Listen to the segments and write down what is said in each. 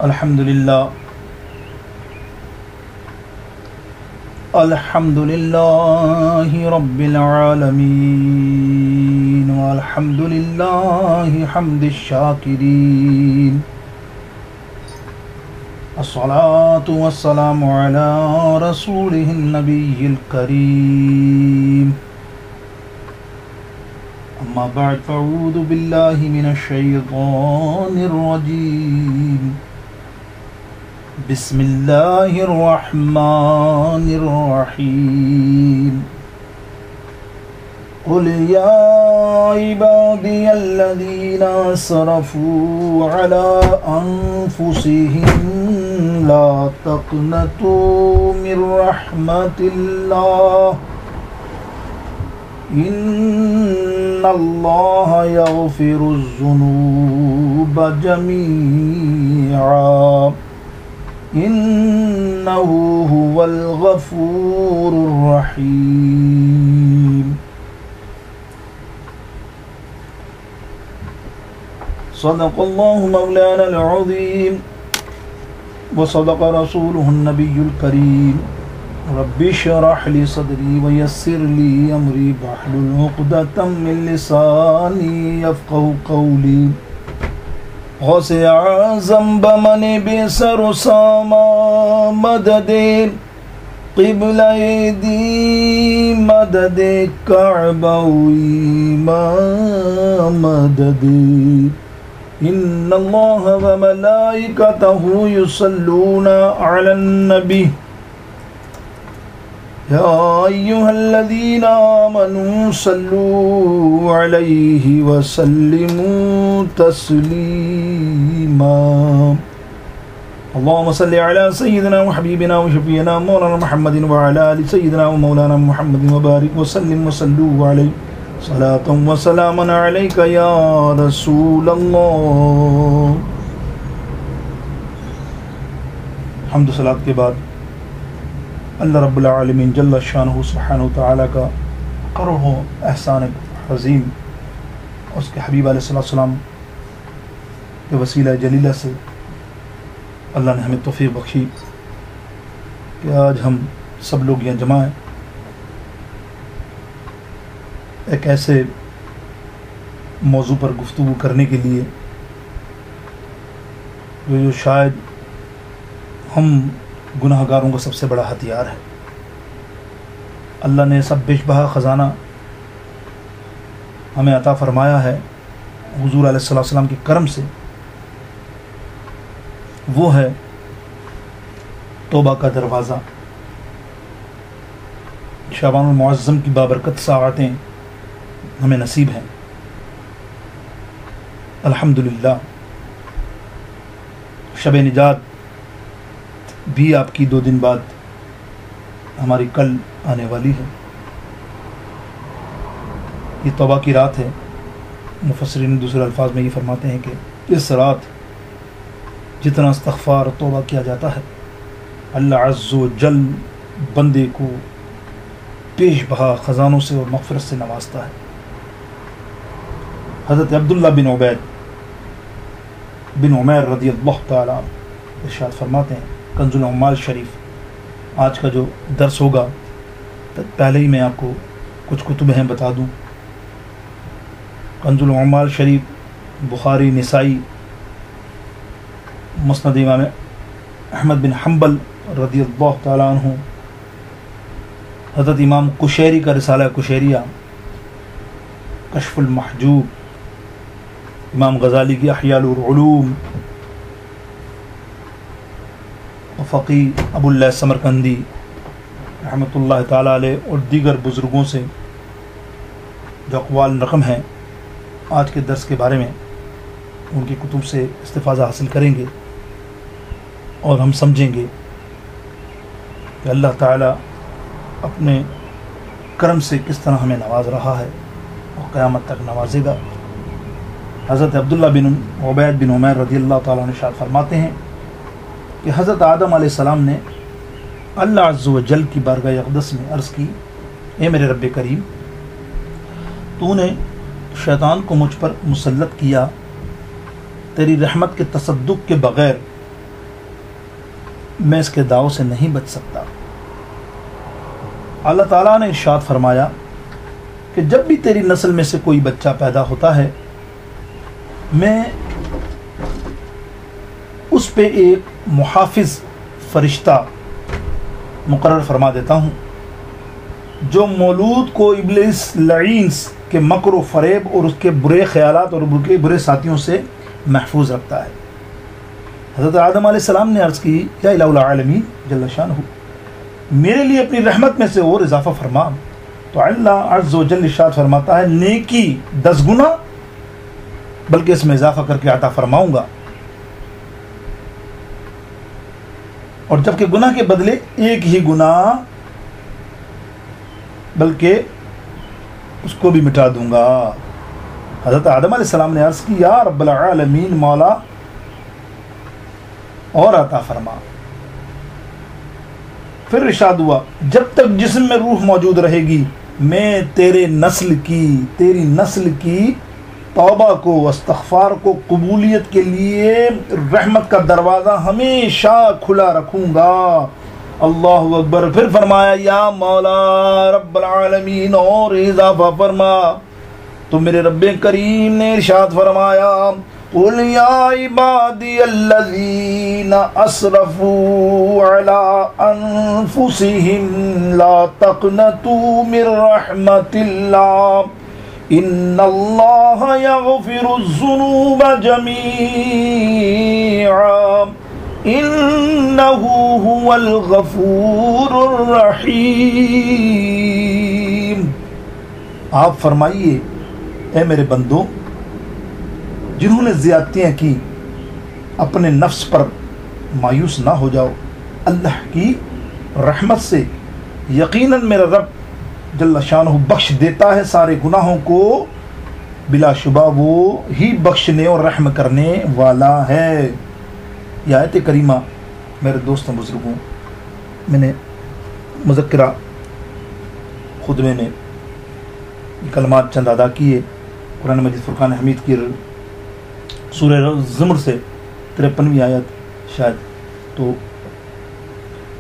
الحمد للہ رب العالمین والحمد للہ حمد الشاکرین الصلاة والسلام علی رسولہ النبی الکریم اما بعد فاعوذ باللہ من الشیطان الرجیم بسم اللہ الرحمن الرحیم قل یا عبادی الذین اسرفوا علی انفسهم لا تقنطوا من رحمت اللہ ان اللہ یغفر الذنوب جمیعا انه هو الغفور الرحیم صدق اللہ مولانا العظیم وصدق رسوله النبی الکریم رب اشرح لي صدري ويسر لي امري واحلل عقدة من لساني يفقهوا قولي غوث اعظم بمن بسر ساما مدد قبلہ دی مدد کعبہ امام مدد ان اللہ وملائکتہ یصلون علی النبی یا ایہا الذین آمنوا صلوا علیہ وسلموا تسلیما اللہم صلی علی سیدنا وحبیبنا وشفینا مولانا محمد وعلی آل سیدنا ومولانا محمد وبارک وسلم وصلوا علیہ صلاة وسلاما علیک یا رسول اللہ۔ حمد و صلاۃ کے بعد اللہ رب العالمین جل شانہ سبحانہ وتعالی کا کروڑوں احسان عظیم اس کے حبیب علیہ السلام کے وسیلہ جلیلہ سے اللہ نے ہمیں توفیق بخشی کہ آج ہم سب لوگ یہاں جمع ہیں ایک ایسے موضوع پر گفتگو کرنے کے لیے جو شاید ہم گناہ گاروں کا سب سے بڑا ہتھیار ہے۔ اللہ نے سب بیش بہا خزانہ ہمیں عطا فرمایا ہے حضور علیہ السلام کے کرم سے، وہ ہے توبہ کا دروازہ۔ شعبان المعظم کی بابرکت ساعتیں ہمیں نصیب ہیں الحمدللہ۔ شب نجات بھی آپ کی 2 دن بعد ہماری کل آنے والی ہے۔ یہ توبہ کی رات ہے۔ مفسرین دوسرے الفاظ میں یہ فرماتے ہیں کہ اس رات جتنا استغفار و توبہ کیا جاتا ہے اللہ عز و جل بندے کو پیش بہا خزانوں سے اور مغفرت سے نوازتا ہے۔ حضرت عبداللہ بن عبید بن عمیر رضی اللہ تعالیٰ عنہ ارشاد فرماتے ہیں کنز العمال شریف، آج کا جو درس ہوگا پہلے ہی میں آپ کو کچھ کتب ہیں بتا دوں۔ کنز العمال شریف بخاری، نسائی، مسند امام احمد بن حنبل رضی اللہ تعالیٰ عنہ، حضرت امام کشیری کا رسالہ کشیریہ، کشف المحجوب، امام غزالی کی احیاء العلوم، فقی ابو اللہ سمرقندی رحمۃ اللہ تعالیٰ علیہ اور دیگر بزرگوں سے جو اقوال رقم ہیں آج کے درس کے بارے میں ان کی کتب سے استفادہ حاصل کریں گے اور ہم سمجھیں گے کہ اللہ تعالیٰ اپنے کرم سے کس طرح ہمیں نواز رہا ہے اور قیامت تک نوازے گا۔ حضرت عبداللہ بن عبید بن عمیر رضی اللہ تعالیٰ عنہ ارشاد فرماتے ہیں کہ حضرت آدم علیہ السلام نے اللہ عز و جل کی بارگاہ اقدس میں عرض کی، اے میرے رب کریم، تو نے شیطان کو مجھ پر مسلط کیا، تیری رحمت کے تصدق کے بغیر میں اس کے داؤ سے نہیں بچ سکتا۔ اللہ تعالیٰ نے ارشاد فرمایا کہ جب بھی تیری نسل میں سے کوئی بچہ پیدا ہوتا ہے میں اس پہ ایک محافظ فرشتہ مقرر فرما دیتا ہوں جو مولود کو ابلیس لعین کے مکر و فریب اور اس کے برے خیالات اور برے ساتھیوں سے محفوظ رکھتا ہے۔ حضرت آدم علیہ السلام نے عرض کی یا الہ العالمین جل شانہ میرے لیے اپنی رحمت میں سے اور اضافہ فرما، تو اللہ عز و جل ارشاد فرماتا ہے نیکی 10 گنا بلکہ اس میں اضافہ کر کے عطا فرماؤں گا، اور جبکہ گناہ کے بدلے ایک ہی گناہ بلکہ اس کو بھی مٹا دوں گا۔ حضرت آدم علیہ السلام نے عرض کی یا رب العالمین مولا اور عطا فرما۔ پھر ارشاد ہوا جب تک جسم میں روح موجود رہے گی میں تیری نسل کی توبہ کو استغفار کو قبولیت کے لیے رحمت کا دروازہ ہمیشہ کھلا رکھوں گا۔ اللہ اکبر۔ پھر فرمایا یا مولا رب العالمین اور اضافہ فرما، تو میرے رب کریم نے ارشاد فرمایا قل یا عبادی الذین اسرفوا علی انفسہم لا تقنطوا من رحمت اللہ ان اللہ یغفر الذنوب جمیعا انہ هو الغفور الرحیم۔ آپ فرمائیے اے میرے بندوں جنہوں نے زیادتیاں کی اپنے نفس پر مایوس نہ ہو جاؤ، اللہ کی رحمت سے یقیناً میرا رب جل شانہ بخش دیتا ہے سارے گناہوں کو، بلا شبہ وہ ہی بخشنے اور رحم کرنے والا ہے۔ یہ آیت کریمہ میرے دوستوں بزرگوں میں نے مذکرہ خطبے میں یہ کلمات چند ادا کیے۔ قرآن مجید فرقان حمید کی سورہ زمر سے 53ویں آیت شاید، تو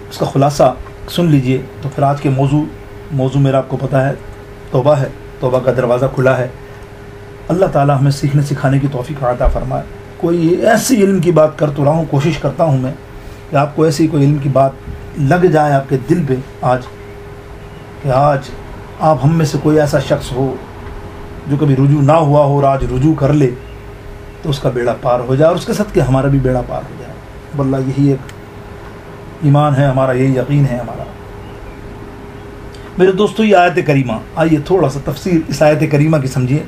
اس کا خلاصہ سن لیجئے۔ تو پھر آج کے موضوع میرا آپ کو پتہ ہے توبہ ہے، توبہ کا دروازہ کھلا ہے۔ اللہ تعالیٰ ہمیں سیکھنے سکھانے کی توفیق عطا فرمائے۔ کوئی ایسی علم کی بات کر تو رہا ہوں، کوشش کرتا ہوں میں کہ آپ کو ایسی کوئی علم کی بات لگ جائے آپ کے دل پہ آج، کہ آج آپ ہم میں سے کوئی ایسا شخص ہو جو کبھی رجوع نہ ہوا ہو اور آج رجوع کر لے تو اس کا بیڑا پار ہو جائے، اور اس کے ساتھ کہ ہمارا بھی بیڑا پار ہو جائے۔ واللہ یہی ایک ایمان ہے ہمارا، یہی یقین ہے ہمارا۔ میرے دوستو یہ آیت کریمہ، آئیے تھوڑا سا تفسیر اس آیت کریمہ کی سمجھیے۔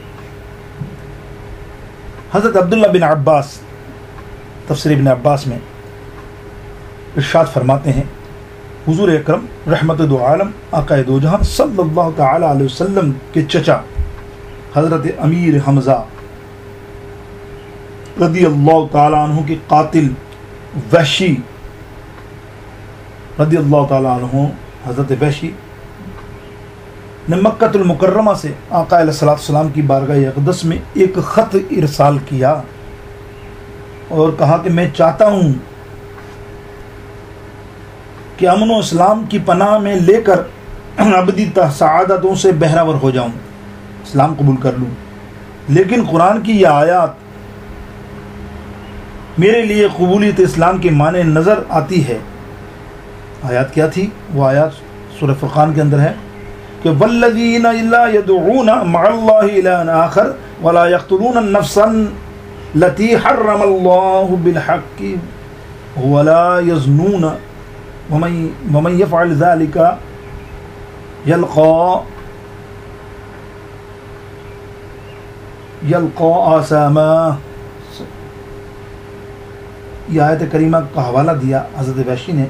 حضرت عبداللہ بن عباس تفسیر ابن عباس میں ارشاد فرماتے ہیں حضور اکرم رحمت دو عالم آقا دو جہاں صلی اللہ تعالی علیہ وسلم کے چچا حضرت امیر حمزہ رضی اللہ تعالی عنہ کے قاتل وحشی رضی اللہ تعالی عنہ حضرت وحشی نے مکۃ المکرمہ سے آقا علیہ السلام کی بارگاہ اقدس میں ایک خط ارسال کیا اور کہا کہ میں چاہتا ہوں کہ امن و اسلام کی پناہ میں لے کر ابدی سعادتوں سے بہراور ہو جاؤں، اسلام قبول کر لوں، لیکن قرآن کی یہ آیات میرے لیے قبولیت اسلام کے معنی نظر آتی ہے۔ آیات کیا تھی؟ وہ آیات سورہ فرقان کے اندر ہے کہ والذین لا يدعون مع اللہ الہا آخر ولا يقتلون النفس التي حرم اللہ بالحق ولا يزنون ومن يفعل ذلك يلقى آثاما۔ یہ آیت کریمہ کا حوالہ دیا حضرت وحشی نے،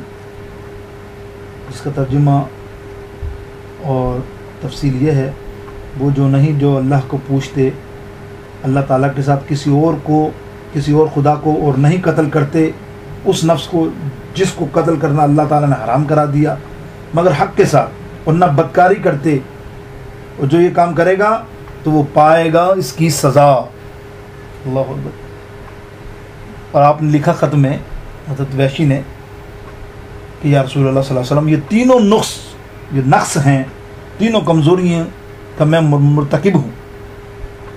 جس کا ترجمہ اور تفصیل یہ ہے وہ جو اللہ کو پوچھتے، اللہ تعالیٰ کے ساتھ کسی اور خدا کو اور نہیں قتل کرتے، اس نفس کو جس کو قتل کرنا اللہ تعالیٰ نے حرام کرا دیا مگر حق کے ساتھ، اور نہ بدکاری کرتے، اور جو یہ کام کرے گا تو وہ پائے گا اس کی سزا۔ اللہ اکبر۔ اور آپ نے لکھا خط میں حضرت وحشی نے کہ یا رسول اللہ صلی اللہ علیہ وسلم یہ تینوں نقص ہیں، تینوں کمزوریاں کا میں مرتکب ہوں،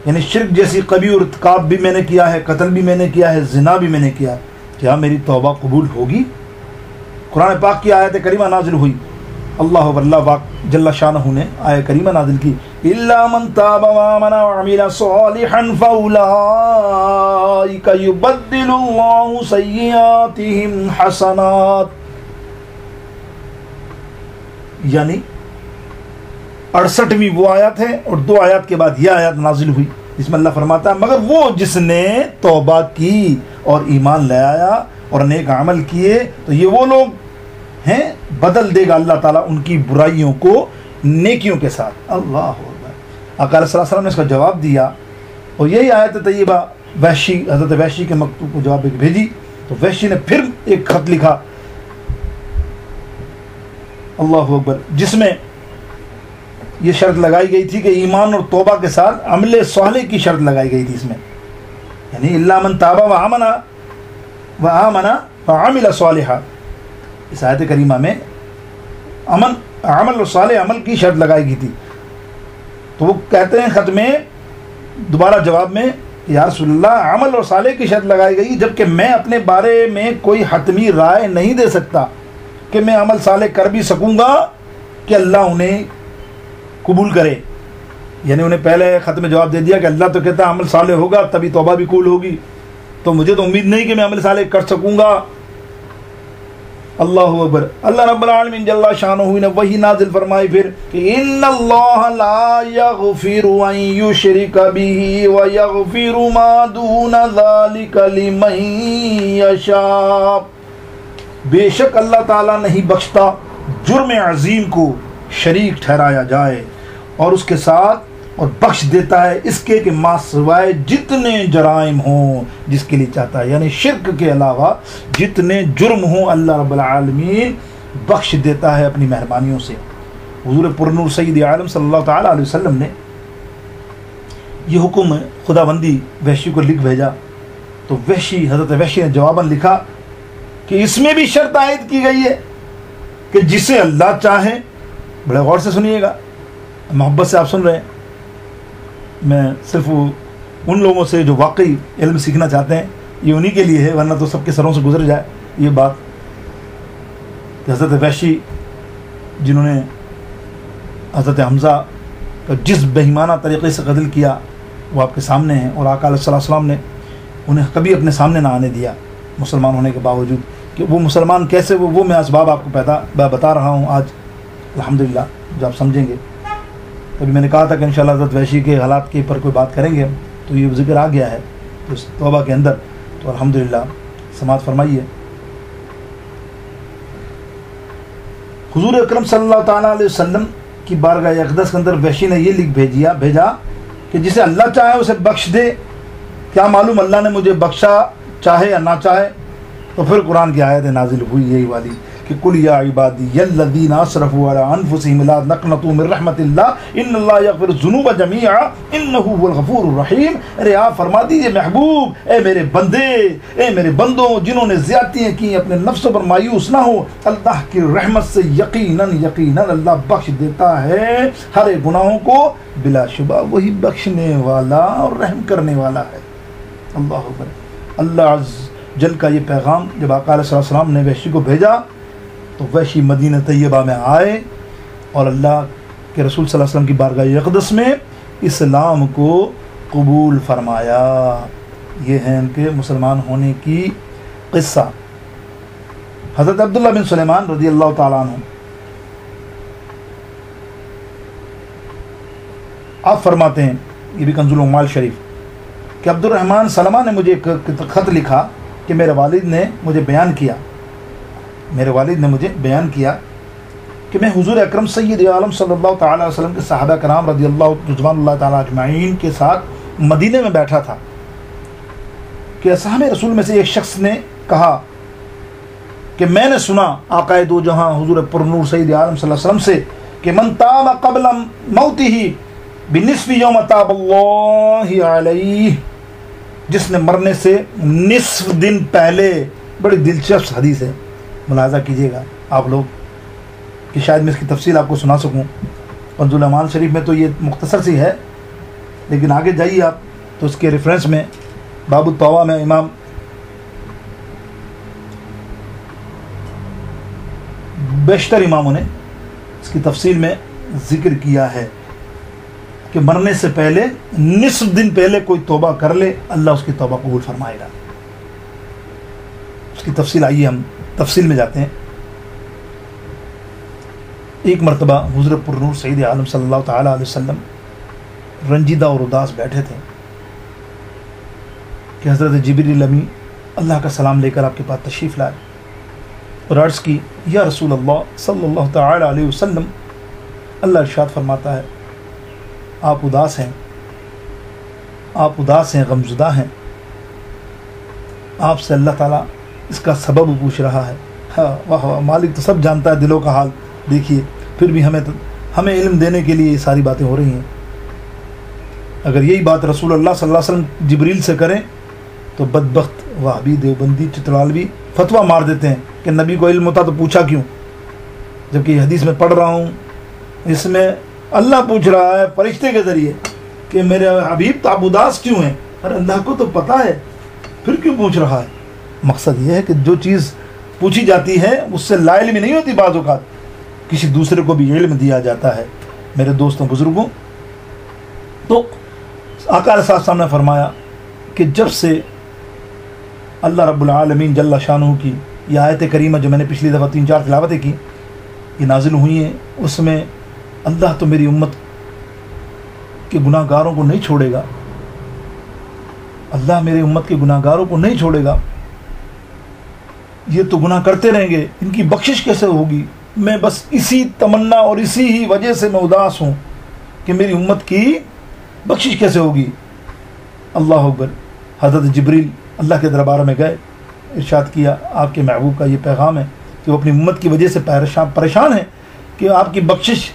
یعنی شرک جیسی قبیح اور ارتکاب بھی میں نے کیا ہے، قتل بھی میں نے کیا ہے، زنا بھی میں نے کیا ہے، کیا میری توبہ قبول ہوگی؟ قرآن پاک کی آیت کریمہ نازل ہوئی، اللہ پاک جل شانہ نے آیت کریمہ نازل کی، الا من تاب وآمن وعمل صالحا فاولئک یبدل اللہ سیئاتہم حسنات، یعنی 68ویں وہ آیات ہے اور 2 آیات کے بعد یہ آیات نازل ہوئی جس میں اللہ فرماتا ہے مگر وہ جس نے توبہ کی اور ایمان لے آیا اور نیک عمل کیے تو یہ وہ لوگ ہیں بدل دے گا اللہ تعالیٰ ان کی برائیوں کو نیکیوں کے ساتھ۔ اللہ اکبر۔ آقا علیہ السلام نے اس کا جواب دیا اور یہی آیت طیبہ حضرت وحشی کے مکتوب کو جواب بھیجی تو وحشی نے پھر ایک خط لکھا، اللہ اکبر، جس میں یہ شرط لگائی گئی تھی کہ ایمان اور توبہ کے ساتھ عمل صالح کی شرط لگائی گئی تھی اس میں، یعنی الا من تاب وآمن وعمل صالحا، اس آیت کریمہ میں عمل اور صالح عمل کی شرط لگائی گئی تھی۔ تو وہ کہتے ہیں خط میں دوبارہ جواب میں، یا رسول اللہ عمل اور صالح کی شرط لگائی گئی جبکہ میں اپنے بارے میں کوئی حتمی رائے نہیں دے سکتا کہ میں عمل صالح کر بھی سکوں گا کہ اللہ انہیں قبول کرے، یعنی انہیں پہلے خط میں جواب دے دیا کہ اللہ تو کہتا ہے عمل صالح ہوگا تبھی توبہ بھی قبول ہوگی، تو مجھے تو امید نہیں کہ میں عمل صالح کر سکوں گا۔ اللہ اکبر۔ اللہ رب العالمین جل شانہ نے وہی نازل فرمائی پھر کہ ان اللہ لا یغفر ان یشرک بہ ویغفر ما دون ذلک لمن یشاء، بے شک اللہ تعالیٰ نہیں بخشتا جرم عظیم کو شریک ٹھہرایا جائے اور اس کے ساتھ اور بخش دیتا ہے اس کے کہ ما سوائے جتنے جرائم ہوں جس کے لیے چاہتا ہے، یعنی شرک کے علاوہ جتنے جرم ہوں اللہ رب العالمین بخش دیتا ہے اپنی مہربانیوں سے۔ حضور پرنور سید عالم صلی اللہ تعالیٰ علیہ وسلم نے یہ حکم خدا بندی وحشی کو لکھ بھیجا تو حضرت وحشی نے جواباً لکھا کہ اس میں بھی شرط عائد کی گئی ہے کہ جسے اللہ چاہے، بڑے غور سے سنیے گا، محبت سے آپ سن رہے ہیں، میں صرف ان لوگوں سے جو واقعی علم سیکھنا چاہتے ہیں یہ انہی کے لیے ہے، ورنہ تو سب کے سروں سے گزر جائے یہ بات کہ حضرت وحشی جنہوں نے حضرت حمزہ کا جس بہیمانہ طریقے سے قتل کیا وہ آپ کے سامنے ہیں، اور آقا علیہ السلام نے انہیں کبھی اپنے سامنے نہ آنے دیا مسلمان ہونے کے باوجود، کہ وہ مسلمان کیسے وہ میں اسباب آپ کو بتا رہا ہوں آج الحمدللہ جو آپ سمجھیں گے۔ ابھی میں نے کہا تھا کہ انشاءاللہ حضرت وحشی کے حالات کے اوپر کوئی بات کریں گے تو یہ ذکر آ گیا ہے اس توبہ کے اندر، تو الحمدللہ سماعت فرمائیے۔ حضور اکرم صلی اللہ تعالیٰ علیہ وسلم کی بارگاہ اقدس کے اندر وحشی نے یہ لکھ بھیجا کہ جسے اللہ چاہے اسے بخش دے، کیا معلوم اللہ نے مجھے بخشا چاہے یا نہ چاہے۔ تو پھر قرآن کی آیت نازل ہوئی یہی والی کہ قل یا عبادی الذین اسرفوا علی انفسہم لا تقنطوا من رحمت اللہ ان اللہ یغفر الذنوب جميعا انہ هو الغفور الرحیم۔ ارے آپ فرما دیجئے محبوب، اے میرے بندے، اے میرے بندوں جنہوں نے زیادتیاں کی اپنے نفسوں پر مایوس نہ ہو، اللہ کی رحمت سے یقیناً اللہ بخش دیتا ہے ہر ایک گناہوں کو، بلا شبہ وہی بخشنے والا اور رحم کرنے والا ہے۔ اللہ اکبر۔ اللہ عز جل کا یہ پیغام جب آقا علیہ السلام نے وحشی کو بھیجا تو وحشی مدینہ طیبہ میں آئے اور اللہ کے رسول صلی اللہ علیہ وسلم کی بارگاہ اقدس میں اسلام کو قبول فرمایا۔ یہ ہے ان کے مسلمان ہونے کی قصہ۔ حضرت عبداللہ بن سلیمان رضی اللہ تعالیٰ عنہ آپ فرماتے ہیں، یہ بھی کنز العمال شریف، کہ عبد الرحمن سلمہ نے مجھے ایک خط لکھا کہ میرے والد نے مجھے بیان کیا کہ میں حضور اکرم سید عالم صلی اللہ تعالیٰ علیہ وسلم کے صحابہ کرام رضی اللہ رضوان اللہ تعالیٰ اجمعین کے ساتھ مدینے میں بیٹھا تھا کہ اصحاب رسول میں سے ایک شخص نے کہا کہ میں نے سنا آقا دو جہاں حضور پرنور سید عالم صلی اللہ علیہ وسلم سے کہ من تاب قبل موتہ بنصف یوم تاب اللہ علیہ، جس نے مرنے سے نصف دن پہلے، بڑی دلچسپ حدیث ہے، ملاحظہ کیجیے گا، آپ لوگ کہ شاید میں اس کی تفصیل آپ کو سنا سکوں. کنز الامان شریف میں تو یہ مختصر سی ہے، لیکن آگے جائیے آپ تو اس کے ریفرنس میں باب التوبہ میں امام بیشتر اماموں نے اس کی تفصیل میں ذکر کیا ہے کہ مرنے سے پہلے نصف دن پہلے کوئی توبہ کر لے اللہ اس کی توبہ قبول فرمائے گا. اس کی تفصیل آئیے ہم تفصیل میں جاتے ہیں. ایک مرتبہ حضرت پرنور سید عالم صلی اللہ تعالیٰ علیہ وسلم رنجیدہ اور اداس بیٹھے تھے کہ حضرت جبریل امی اللہ کا سلام لے کر آپ کے پاس تشریف لائے اور عرض کی یا رسول اللہ صلی اللہ تعالیٰ علیہ وسلم، اللہ ارشاد فرماتا ہے آپ اداس ہیں، غمزدہ ہیں، آپ سے اللہ تعالیٰ اس کا سبب پوچھ رہا ہے. ہاں واہ واہ، مالک تو سب جانتا ہے دلوں کا حال. دیکھیے پھر بھی ہمیں علم دینے کے لیے یہ ساری باتیں ہو رہی ہیں. اگر یہی بات رسول اللہ صلی اللہ علیہ وسلم جبریل سے کریں تو بدبخت وہابی دیوبندی چترالوی فتویٰ مار دیتے ہیں کہ نبی کو علم ہوتا تو پوچھا کیوں، جبکہ یہ حدیث میں پڑھ رہا ہوں اس میں اللہ پوچھ رہا ہے فرشتے کے ذریعے کہ میرے حبیب تو آپ اداس کیوں ہیں، اور اللہ کو تو پتہ ہے پھر کیوں پوچھ رہا ہے. مقصد یہ ہے کہ جو چیز پوچھی جاتی ہے اس سے لا علمی نہیں ہوتی، بعض اوقات کسی دوسرے کو بھی علم دیا جاتا ہے. میرے دوستوں بزرگوں، تو آقا علیہ السلام نے فرمایا کہ جب سے اللہ رب العالمین جل شانہ کی یہ آیت کریمہ جو میں نے پچھلی دفعہ 3-4 تلاوتیں کی یہ نازل ہوئی ہیں، اس میں اللہ تو میری امت کے گناہ گاروں کو نہیں چھوڑے گا، اللہ میری امت کے گناہ گاروں کو نہیں چھوڑے گا، یہ تو گناہ کرتے رہیں گے، ان کی بخشش کیسے ہوگی. میں بس اسی تمنا اور اسی ہی وجہ سے میں اداس ہوں کہ میری امت کی بخشش کیسے ہوگی. اللہ اکبر. حضرت جبریل اللہ کے دربار میں گئے، ارشاد کیا آپ کے محبوب کا یہ پیغام ہے کہ وہ اپنی امت کی وجہ سے پریشان ہیں کہ آپ کی بخشش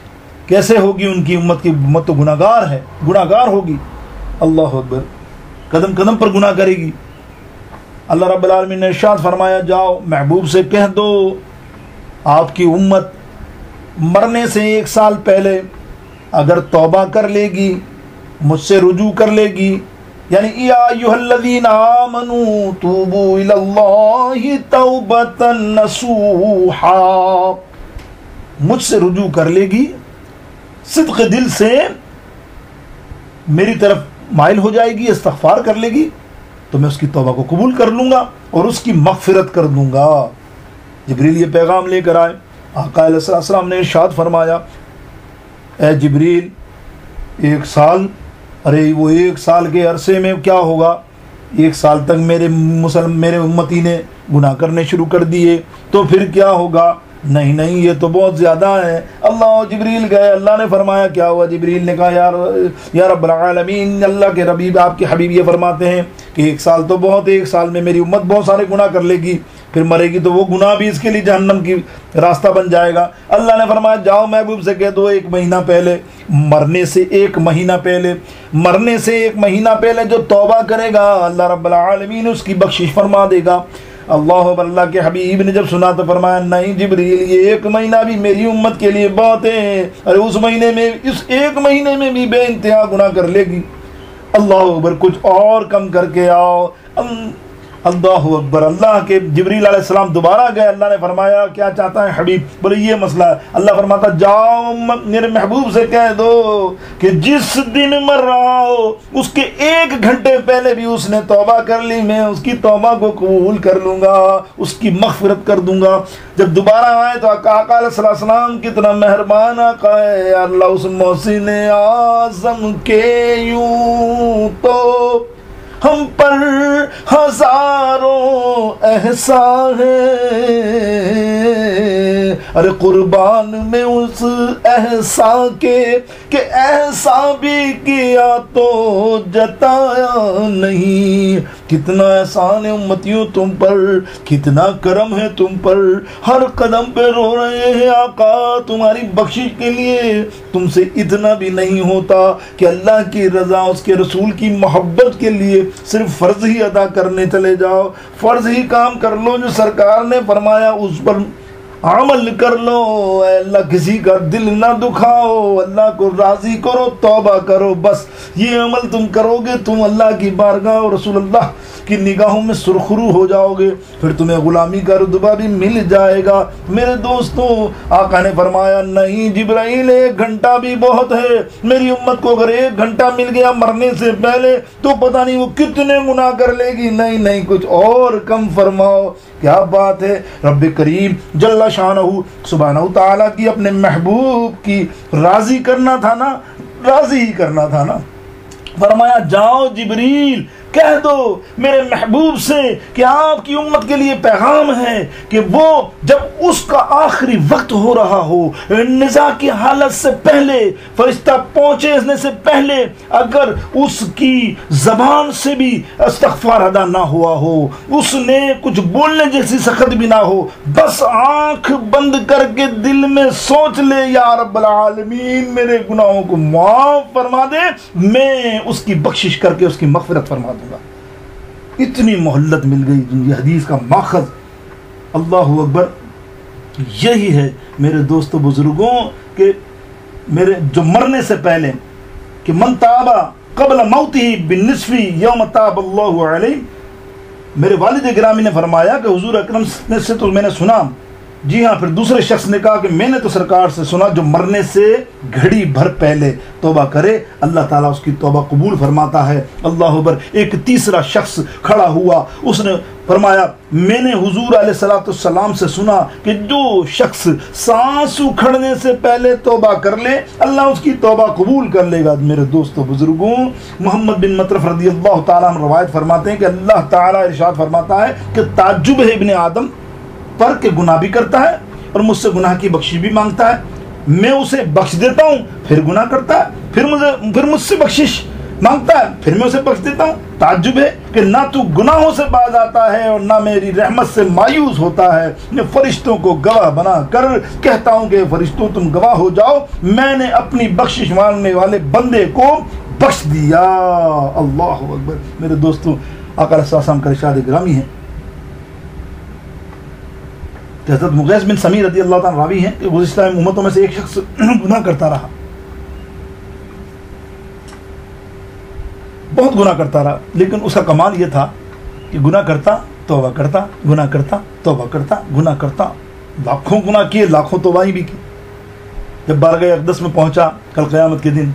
کیسے ہوگی، ان کی امت تو گناہ گار ہوگی. اللہ اکبر. قدم قدم پر گناہ کرے گی. اللہ رب العالمین نے ارشاد فرمایا جاؤ محبوب سے کہہ دو آپ کی امت مرنے سے 1 سال پہلے اگر توبہ کر لے گی، مجھ سے رجوع کر لے گی، یعنی یا ایھا الذین آمنوا توبوا الی اللہ توبۃ نصوحا، مجھ سے رجوع کر لے گی، صدق دل سے میری طرف مائل ہو جائے گی، استغفار کر لے گی تو میں اس کی توبہ کو قبول کر لوں گا اور اس کی مغفرت کر دوں گا. جبریل یہ پیغام لے کر آئے. آقا علیہ السلام نے ارشاد فرمایا اے جبریل 1 سال، ارے وہ 1 سال کے عرصے میں کیا ہوگا، 1 سال تک میرے امتی نے گناہ کرنے شروع کر دیے تو پھر کیا ہوگا. نہیں یہ تو بہت زیادہ ہے. اللہ جبریل گئے، اللہ نے فرمایا کیا ہوا. جبریل نے کہا یا رب العالمین، اللہ کے ربیب آپ کے حبیب یہ فرماتے ہیں کہ 1 سال تو بہت ہے، 1 سال میں میری امت بہت سارے گناہ کر لے گی، پھر مرے گی تو وہ گناہ بھی اس کے لیے جہنم کی راستہ بن جائے گا. اللہ نے فرمایا جاؤ محبوب سے کہہ دو 1 مہینہ پہلے، مرنے سے 1 مہینہ پہلے جو توبہ کرے گا اللہ رب العالمین اس کی بخشش فرما دے گا. اللہ کے حبیب نے جب سنا تو فرمایا نہیں جبریل، یہ 1 مہینہ بھی میری امت کے لیے بہت ہے، ارے اس 1 مہینے میں بھی بے انتہا گناہ کر لے گی. اللہ اکبر. کچھ اور کم کر کے آؤ. اللہ اکبر. اللہ کے جبریل علیہ السلام دوبارہ گئے. اللہ نے فرمایا کیا چاہتا ہے حبیب؟ بولے یہ مسئلہ ہے. اللہ فرماتا جاؤ میرے محبوب سے کہہ دو کہ جس دن مر رہا ہو اس کے 1 گھنٹے پہلے بھی اس نے توبہ کر لی، میں اس کی توبہ کو قبول کر لوں گا، اس کی مغفرت کر دوں گا. جب دوبارہ آئے تو آقا علیہ السلام کتنا مہربان آقا ہے. اللہ اس محسن اعظم کے یوں تو ہم پر ہزاروں احسان ہے، ارے قربان میں اس احسان کے کہ احسان بھی کیا تو جتایا نہیں. کتنا احسان ہے امتیوں تم پر، کتنا کرم ہے تم پر، ہر قدم پہ رو رہے ہیں آقا تمہاری بخشش کے لیے. تم سے اتنا بھی نہیں ہوتا کہ اللہ کی رضا اس کے رسول کی محبت کے لیے صرف فرض ہی ادا کرنے چلے جاؤ، فرض ہی کام کر لو جو سرکار نے فرمایا اس پر عمل کر لو، اے اللہ کسی کا دل نہ دکھاؤ، اللہ کو راضی کرو، توبہ کرو، بس یہ عمل تم کرو گے تم اللہ کی بارگاہ اور رسول اللہ کی نگاہوں میں سرخرو ہو جاؤ گے، پھر تمہیں غلامی کا رتبہ بھی مل جائے گا۔ میرے دوستوں، آقا نے فرمایا نہیں جبرائیل 1 گھنٹہ بھی بہت ہے، میری امت کو اگر 1 گھنٹہ مل گیا مرنے سے پہلے تو پتہ نہیں وہ کتنے گناہ کر لے گی۔ نہیں کچھ اور کم فرماؤ۔ کیا بات ہے، رب کریم جل شانہ سبحانہ تعالیٰ کی اپنے محبوب کی راضی کرنا تھا نا، راضی ہی کرنا تھا نا۔ فرمایا جاؤ جبریل کہہ دو میرے محبوب سے کہ آپ کی امت کے لیے پیغام ہے کہ وہ جب اس کا آخری وقت ہو رہا ہو، نزاع کی حالت سے پہلے، فرشتہ پہنچنے سے پہلے اگر اس کی زبان سے بھی استغفار ادا نہ ہوا ہو، اس نے کچھ بولنے جیسی سخت بھی نہ ہو، بس آنکھ بند کر کے دل میں سوچ لے یا رب العالمین میرے گناہوں کو معاف فرما دے، میں اس کی بخشش کر کے اس کی مغفرت فرما دوں گا۔ اتنی مہلت مل گئی۔ یہ حدیث کا ماخذ، اللہ اکبر، یہی ہے میرے دوستو بزرگوں کہ میرے جو مرنے سے پہلے کہ من تاب قبل موتہ بالنصف یوم تاب اللہ علیہ، میرے والد گرامی نے فرمایا کہ حضور اکرم سے تو میں نے سنا، جی ہاں، پھر دوسرے شخص نے کہا کہ میں نے تو سرکار سے سنا جو مرنے سے گھڑی بھر پہلے توبہ کرے اللہ تعالیٰ اس کی توبہ قبول فرماتا ہے۔ اللہ اکبر۔ ایک تیسرا شخص کھڑا ہوا، اس نے فرمایا میں نے حضور علیہ السلام سے سنا کہ جو شخص سانس اکھڑنے سے پہلے توبہ کر لے اللہ اس کی توبہ قبول کر لے گا۔ میرے دوستو بزرگوں، محمد بن مطرف رضی اللہ تعالیٰ عنہ روایت فرماتے ہیں کہ اللہ تعالیٰ ارشاد فرماتا ہے کہ تعجب ہے ابن آدم پر کہ گناہ بھی کرتا ہے اور مجھ سے گناہ کی بخشش بھی مانگتا ہے، میں اسے بخش دیتا ہوں، پھر گناہ کرتا ہے، پھر مجھ سے بخشش مانگتا ہے، پھر میں اسے بخش دیتا ہوں۔ تعجب ہے کہ نہ تو گناہوں سے باز آتا ہے اور نہ میری رحمت سے مایوس ہوتا ہے۔ میں فرشتوں کو گواہ بنا کر کہتا ہوں کہ فرشتوں تم گواہ ہو جاؤ، میں نے اپنی بخشش مانگنے والے بندے کو بخش دیا۔ اللہ اکبر۔ میرے دوستوں، آقا علیہ السلام کا ارشاد گرامی ہے کہ حضرت مغیث بن سمی رضی اللہ تعالیٰ راوی ہیں کہ گزشتہ امتوں میں سے ایک شخص گناہ کرتا رہا، بہت گناہ کرتا رہا، لیکن اس کا کمال یہ تھا کہ گناہ کرتا توبہ کرتا، گناہ کرتا توبہ کرتا، گناہ کرتا، لاکھوں گناہ کیے، لاکھوں توبائیں بھی کی۔ جب بارگاہ اقدس میں پہنچا کل قیامت کے دن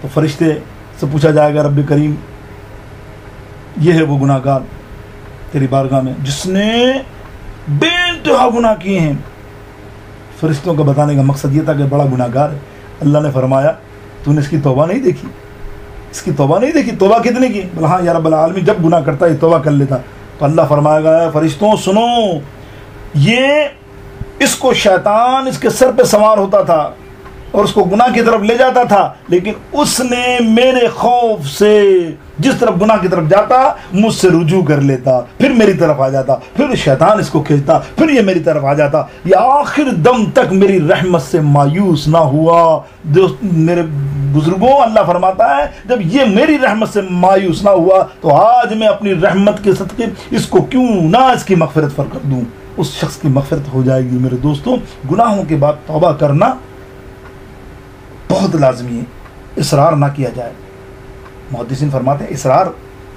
تو فرشتے سے پوچھا جائے گا رب کریم یہ ہے وہ گناہ گار تیری بارگاہ میں جس نے بے انتہا گناہ کیے ہیں۔ فرشتوں کا بتانے کا مقصد یہ تھا کہ بڑا گناہ گار ہے۔ اللہ نے فرمایا تو نے اس کی توبہ نہیں دیکھی، اس کی توبہ نہیں دیکھی، توبہ کتنے کی؟ بولا ہاں یا رب العالمین جب گناہ کرتا ہے توبہ کر لیتا۔ تو اللہ فرمائے گا فرشتوں سنو، یہ اس کو شیطان اس کے سر پہ سوار ہوتا تھا اور اس کو گناہ کی طرف لے جاتا تھا، لیکن اس نے میرے خوف سے جس طرف گناہ کی طرف جاتا مجھ سے رجوع کر لیتا، پھر میری طرف آ جاتا، پھر شیطان اس کو کھینچتا، پھر یہ میری طرف آ جاتا، یہ آخر دم تک میری رحمت سے مایوس نہ ہوا۔ دوست میرے بزرگوں، اللہ فرماتا ہے جب یہ میری رحمت سے مایوس نہ ہوا تو آج میں اپنی رحمت کے صدقے اس کو کیوں نہ اس کی مغفرت کر دوں، اس شخص کی مغفرت ہو جائے گی۔ میرے دوستوں، گناہوں کے بعد توبہ کرنا بہت لازمی ہے، اصرار نہ کیا جائے۔ محدثین فرماتے ہیں اصرار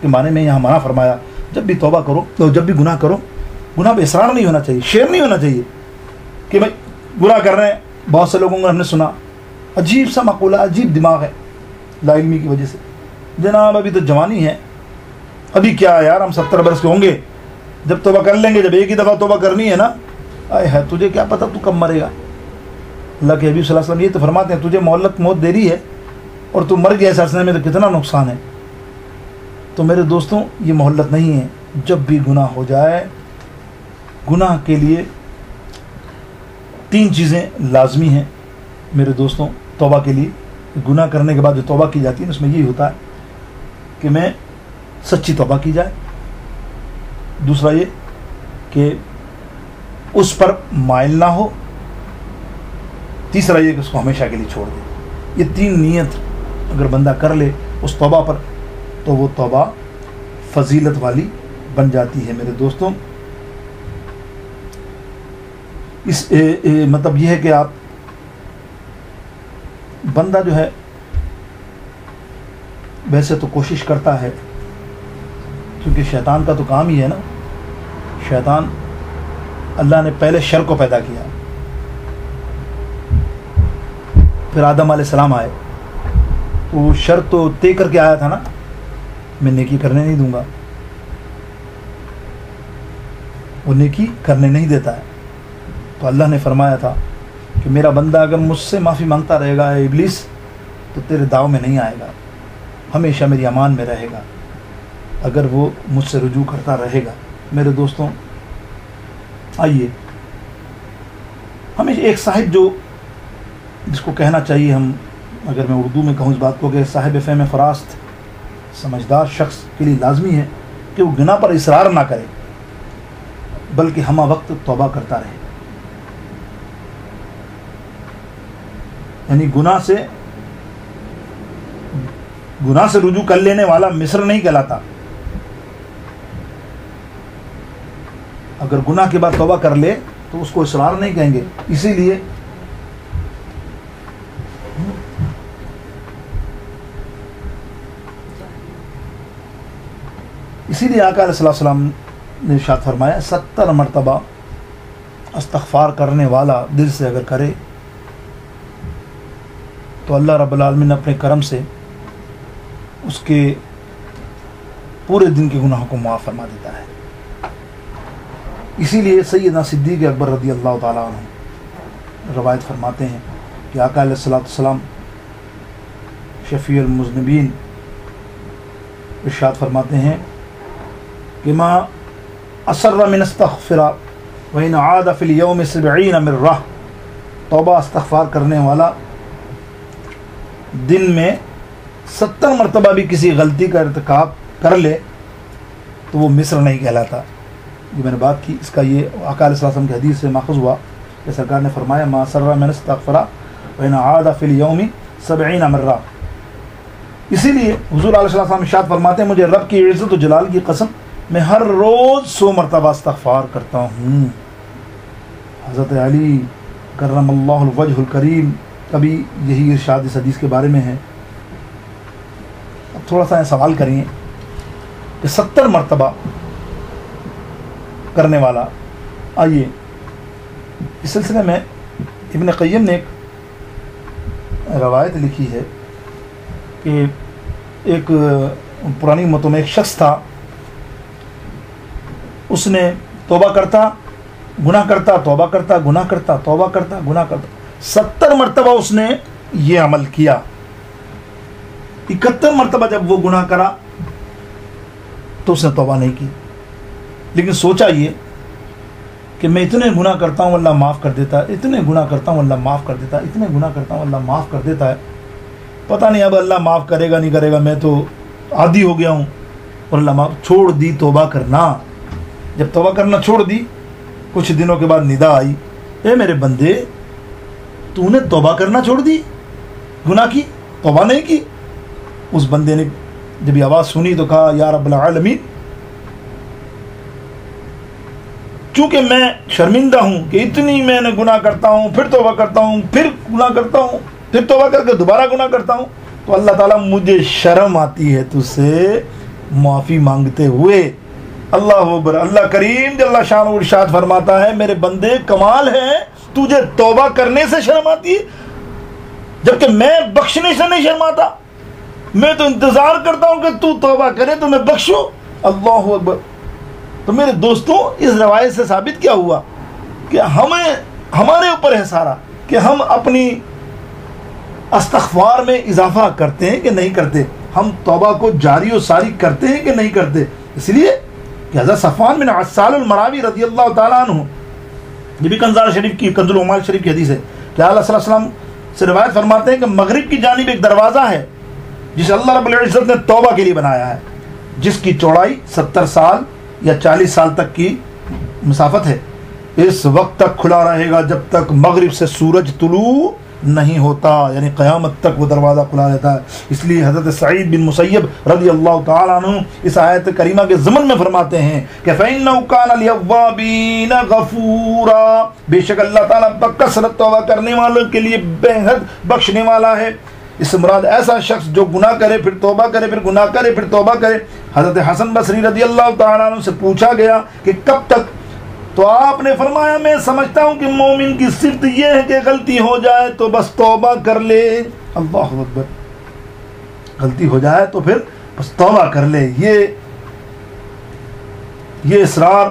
کے معنی میں یہاں منع فرمایا جب بھی توبہ کرو تو جب بھی گناہ کرو، گناہ پہ اصرار نہیں ہونا چاہیے، شیر نہیں ہونا چاہیے کہ بھائی گناہ کر رہے ہیں۔ بہت سے لوگوں کو ہم نے سنا عجیب سا مقولہ، عجیب دماغ ہے لا علمی کی وجہ سے، جناب ابھی تو جوانی ہے، ابھی کیا ہے یار، ہم 70 برس کے ہوں گے، جب توبہ کر لیں گے، جب ایک ہی دفعہ توبہ کرنی ہے نا، آئے ہے تجھے کیا پتہ تو کب مرے گا۔ اللہ کے حبیب صلی اللہ علیہ وسلم یہ تو فرماتے ہیں تجھے مہلت موت دیری ہے اور تو مر گیا اس عرصے میں تو کتنا نقصان ہے۔ تو میرے دوستوں یہ مہلت نہیں ہے، جب بھی گناہ ہو جائے، گناہ کے لیے 3 چیزیں لازمی ہیں میرے دوستوں توبہ کے لیے۔ گناہ کرنے کے بعد جو توبہ کی جاتی ہے اس میں یہی ہوتا ہے کہ میں سچی توبہ کی جائے، دوسرا یہ کہ اس پر مائل نہ ہو، تیسرا یہ کہ اس کو ہمیشہ کے لیے چھوڑ دے۔ یہ 3 نیت اگر بندہ کر لے اس توبہ پر تو وہ توبہ فضیلت والی بن جاتی ہے۔ میرے دوستوں، مطلب یہ ہے کہ آپ بندہ جو ہے ویسے تو کوشش کرتا ہے، کیونکہ شیطان کا تو کام ہی ہے نا، شیطان اللہ نے پہلے شر کو پیدا کیا، پھر آدم علیہ السلام آئے، تو وہ شر تو طے کر کے آیا تھا نا، میں نیکی کرنے نہیں دوں گا، وہ نیکی کرنے نہیں دیتا ہے۔ تو اللہ نے فرمایا تھا کہ میرا بندہ اگر مجھ سے معافی مانگتا رہے گا اے ابلیس، تو تیرے داؤ میں نہیں آئے گا، ہمیشہ میری امان میں رہے گا، اگر وہ مجھ سے رجوع کرتا رہے گا۔ میرے دوستوں، آئیے ہمیں ایک صاحب جو جس کو کہنا چاہیے، ہم اگر میں اردو میں کہوں اس بات کو، کہ صاحب فہم فراست، سمجھدار شخص کے لیے لازمی ہے کہ وہ گناہ پر اصرار نہ کرے، بلکہ ہمہ وقت توبہ کرتا رہے۔ یعنی گناہ سے رجوع کر لینے والا مصر نہیں کہلاتا، اگر گناہ کے بعد توبہ کر لے تو اس کو اصرار نہیں کہیں گے۔ اسی لیے آقا علیہ السلام نے ارشاد فرمایا 70 مرتبہ استغفار کرنے والا دل سے اگر کرے تو اللہ رب العالمین اپنے کرم سے اس کے پورے دن کے گناہوں کو معاف فرما دیتا ہے۔ اسی لیے سیدنا صدیق اکبر رضی اللہ تعالیٰ عنہ روایت فرماتے ہیں کہ آقا علیہ السلام شفیع المذنبین ارشاد فرماتے ہیں کہ ما اسر من استغفر وإن عاد فی اليوم 70 مرہ، توبہ استغفار کرنے والا دن میں 70 مرتبہ بھی کسی غلطی کا ارتکاب کر لے تو وہ مصر نہیں کہلاتا۔ یہ میں نے بات کی، اس کا یہ آقا علیہ السلام کی حدیث سے ماخوذ ہوا کہ سرکار نے فرمایا ما اسر من استغفر وإن عاد فی اليوم 70 مرہ۔ اسی لیے حضور علیہ السلام ارشاد فرماتے ہیں مجھے رب کی عزت و جلال کی قسم میں ہر روز 100 مرتبہ استغفار کرتا ہوں۔ حضرت علی کرم اللہ الوجہ الکریم کا بھی یہی ارشاد اس حدیث کے بارے میں ہے۔ اب تھوڑا سا سوال کریں کہ 70 مرتبہ کرنے والا، آئیے اس سلسلے میں ابن قیم نے ایک روایت لکھی ہے کہ ایک پرانی امتوں میں ایک شخص تھا، اس نے توبہ کرتا گناہ کرتا، توبہ کرتا گناہ کرتا، توبہ کرتا گناہ کرتا، 70 مرتبہ اس نے یہ عمل کیا۔ 71 مرتبہ جب وہ گناہ کرا تو اس نے توبہ نہیں کی، لیکن سوچا یہ کہ میں اتنے گناہ کرتا ہوں اللہ معاف کر دیتا ہے، اتنے گناہ کرتا ہوں اللہ معاف کر دیتا ہے، اتنے گناہ کرتا ہوں اللہ معاف کر دیتا ہے، پتہ نہیں اب اللہ معاف کرے گا نہیں کرے گا، میں تو عادی ہو گیا ہوں۔ اور اللہ معاف چھوڑ دی توبہ کرنا۔ جب توبہ کرنا چھوڑ دی، کچھ دنوں کے بعد ندا آئی، اے میرے بندے تو نے توبہ کرنا چھوڑ دی، گناہ کی توبہ نہیں کی۔ اس بندے نے جب یہ آواز سنی تو کہا یا رب العالمین، چونکہ میں شرمندہ ہوں کہ اتنی میں نے گناہ کرتا ہوں، پھر توبہ کرتا ہوں، پھر گناہ کرتا ہوں، پھر توبہ کر کے دوبارہ گناہ کرتا ہوں، تو اللہ تعالیٰ مجھے شرم آتی ہے تجھ سے معافی مانگتے ہوئے۔ اللہ اکبر۔ اللہ کریم جل شانہ ارشاد فرماتا ہے میرے بندے کمال ہے، تجھے توبہ کرنے سے شرم آتی ہے، جبکہ میں بخشنے سے نہیں شرماتا، میں تو انتظار کرتا ہوں کہ تو توبہ کرے تو میں بخشوں۔ اللہ اکبر۔ تو میرے دوستوں، اس روایت سے ثابت کیا ہوا کہ ہمارے اوپر ہے سارا کہ ہم اپنی استغفار میں اضافہ کرتے ہیں کہ نہیں کرتے، ہم توبہ کو جاری و ساری کرتے ہیں کہ نہیں کرتے۔ اس لیے کہ حضرت صفوان بن عسال المراوی رضی اللہ تعالیٰ عنہ، یہ بھی کنزال شریف کی کنز العمال شریف کی حدیث ہے کہ اللہ صلی اللہ علیہ وسلم سے روایت فرماتے ہیں کہ مغرب کی جانب ایک دروازہ ہے جسے اللہ رب العزت نے توبہ کے لیے بنایا ہے، جس کی چوڑائی 70 سال یا 40 سال تک کی مسافت ہے، اس وقت تک کھلا رہے گا جب تک مغرب سے سورج طلوع نہیں ہوتا، یعنی قیامت تک وہ دروازہ کھلا رہتا ہے۔ اس لیے حضرت سعید بن مسیب رضی اللہ تعالیٰ عنہ اس آیت کریمہ کے ضمن میں فرماتے ہیں کہ فَإِنَّهُ كَانَ لِلْأَوَّابِينَ غَفُورًا، بے شک اللہ تعالیٰ بکثرت توبہ کرنے والوں کے لیے بے حد بخشنے والا ہے۔ اس سے مراد ایسا شخص جو گناہ کرے پھر توبہ کرے، پھر گناہ کرے پھر توبہ کرے۔ حضرت حسن بصری رضی اللہ تعالیٰ عنہ سے پوچھا گیا کہ کب تک؟ تو آپ نے فرمایا میں سمجھتا ہوں کہ مومن کی صفت یہ ہے کہ غلطی ہو جائے تو بس توبہ کر لے۔ اللہ اکبر، غلطی ہو جائے تو پھر بس توبہ کر لے۔ یہ اصرار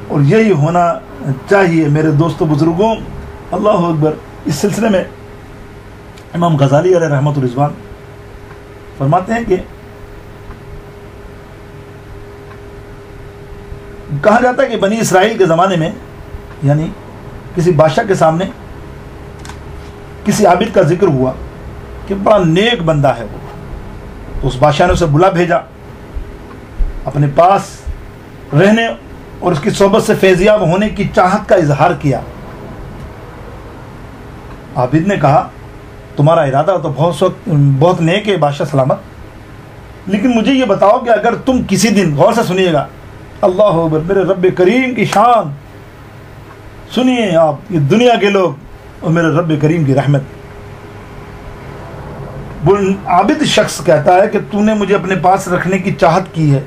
اور یہی ہونا چاہیے میرے دوستو بزرگوں۔ اللہ اکبر۔ اس سلسلے میں امام غزالی علیہ رحمۃ الرضوان فرماتے ہیں کہ کہا جاتا ہے کہ بنی اسرائیل کے زمانے میں، یعنی کسی بادشاہ کے سامنے کسی عابد کا ذکر ہوا کہ بڑا نیک بندہ ہے وہ، تو اس بادشاہ نے اسے بلا بھیجا اپنے پاس رہنے اور اس کی صحبت سے فیضیاب ہونے کی چاہت کا اظہار کیا۔ عابد نے کہا تمہارا ارادہ تو بہت نیک ہے بادشاہ سلامت، لیکن مجھے یہ بتاؤ کہ اگر تم کسی دن، غور سے سنیے گا، اللہ اکبر، میرے رب کریم کی شان سنیے آپ، یہ دنیا کے لوگ اور میرے رب کریم کی رحمت۔ عابد شخص کہتا ہے کہ تو نے مجھے اپنے پاس رکھنے کی چاہت کی ہے،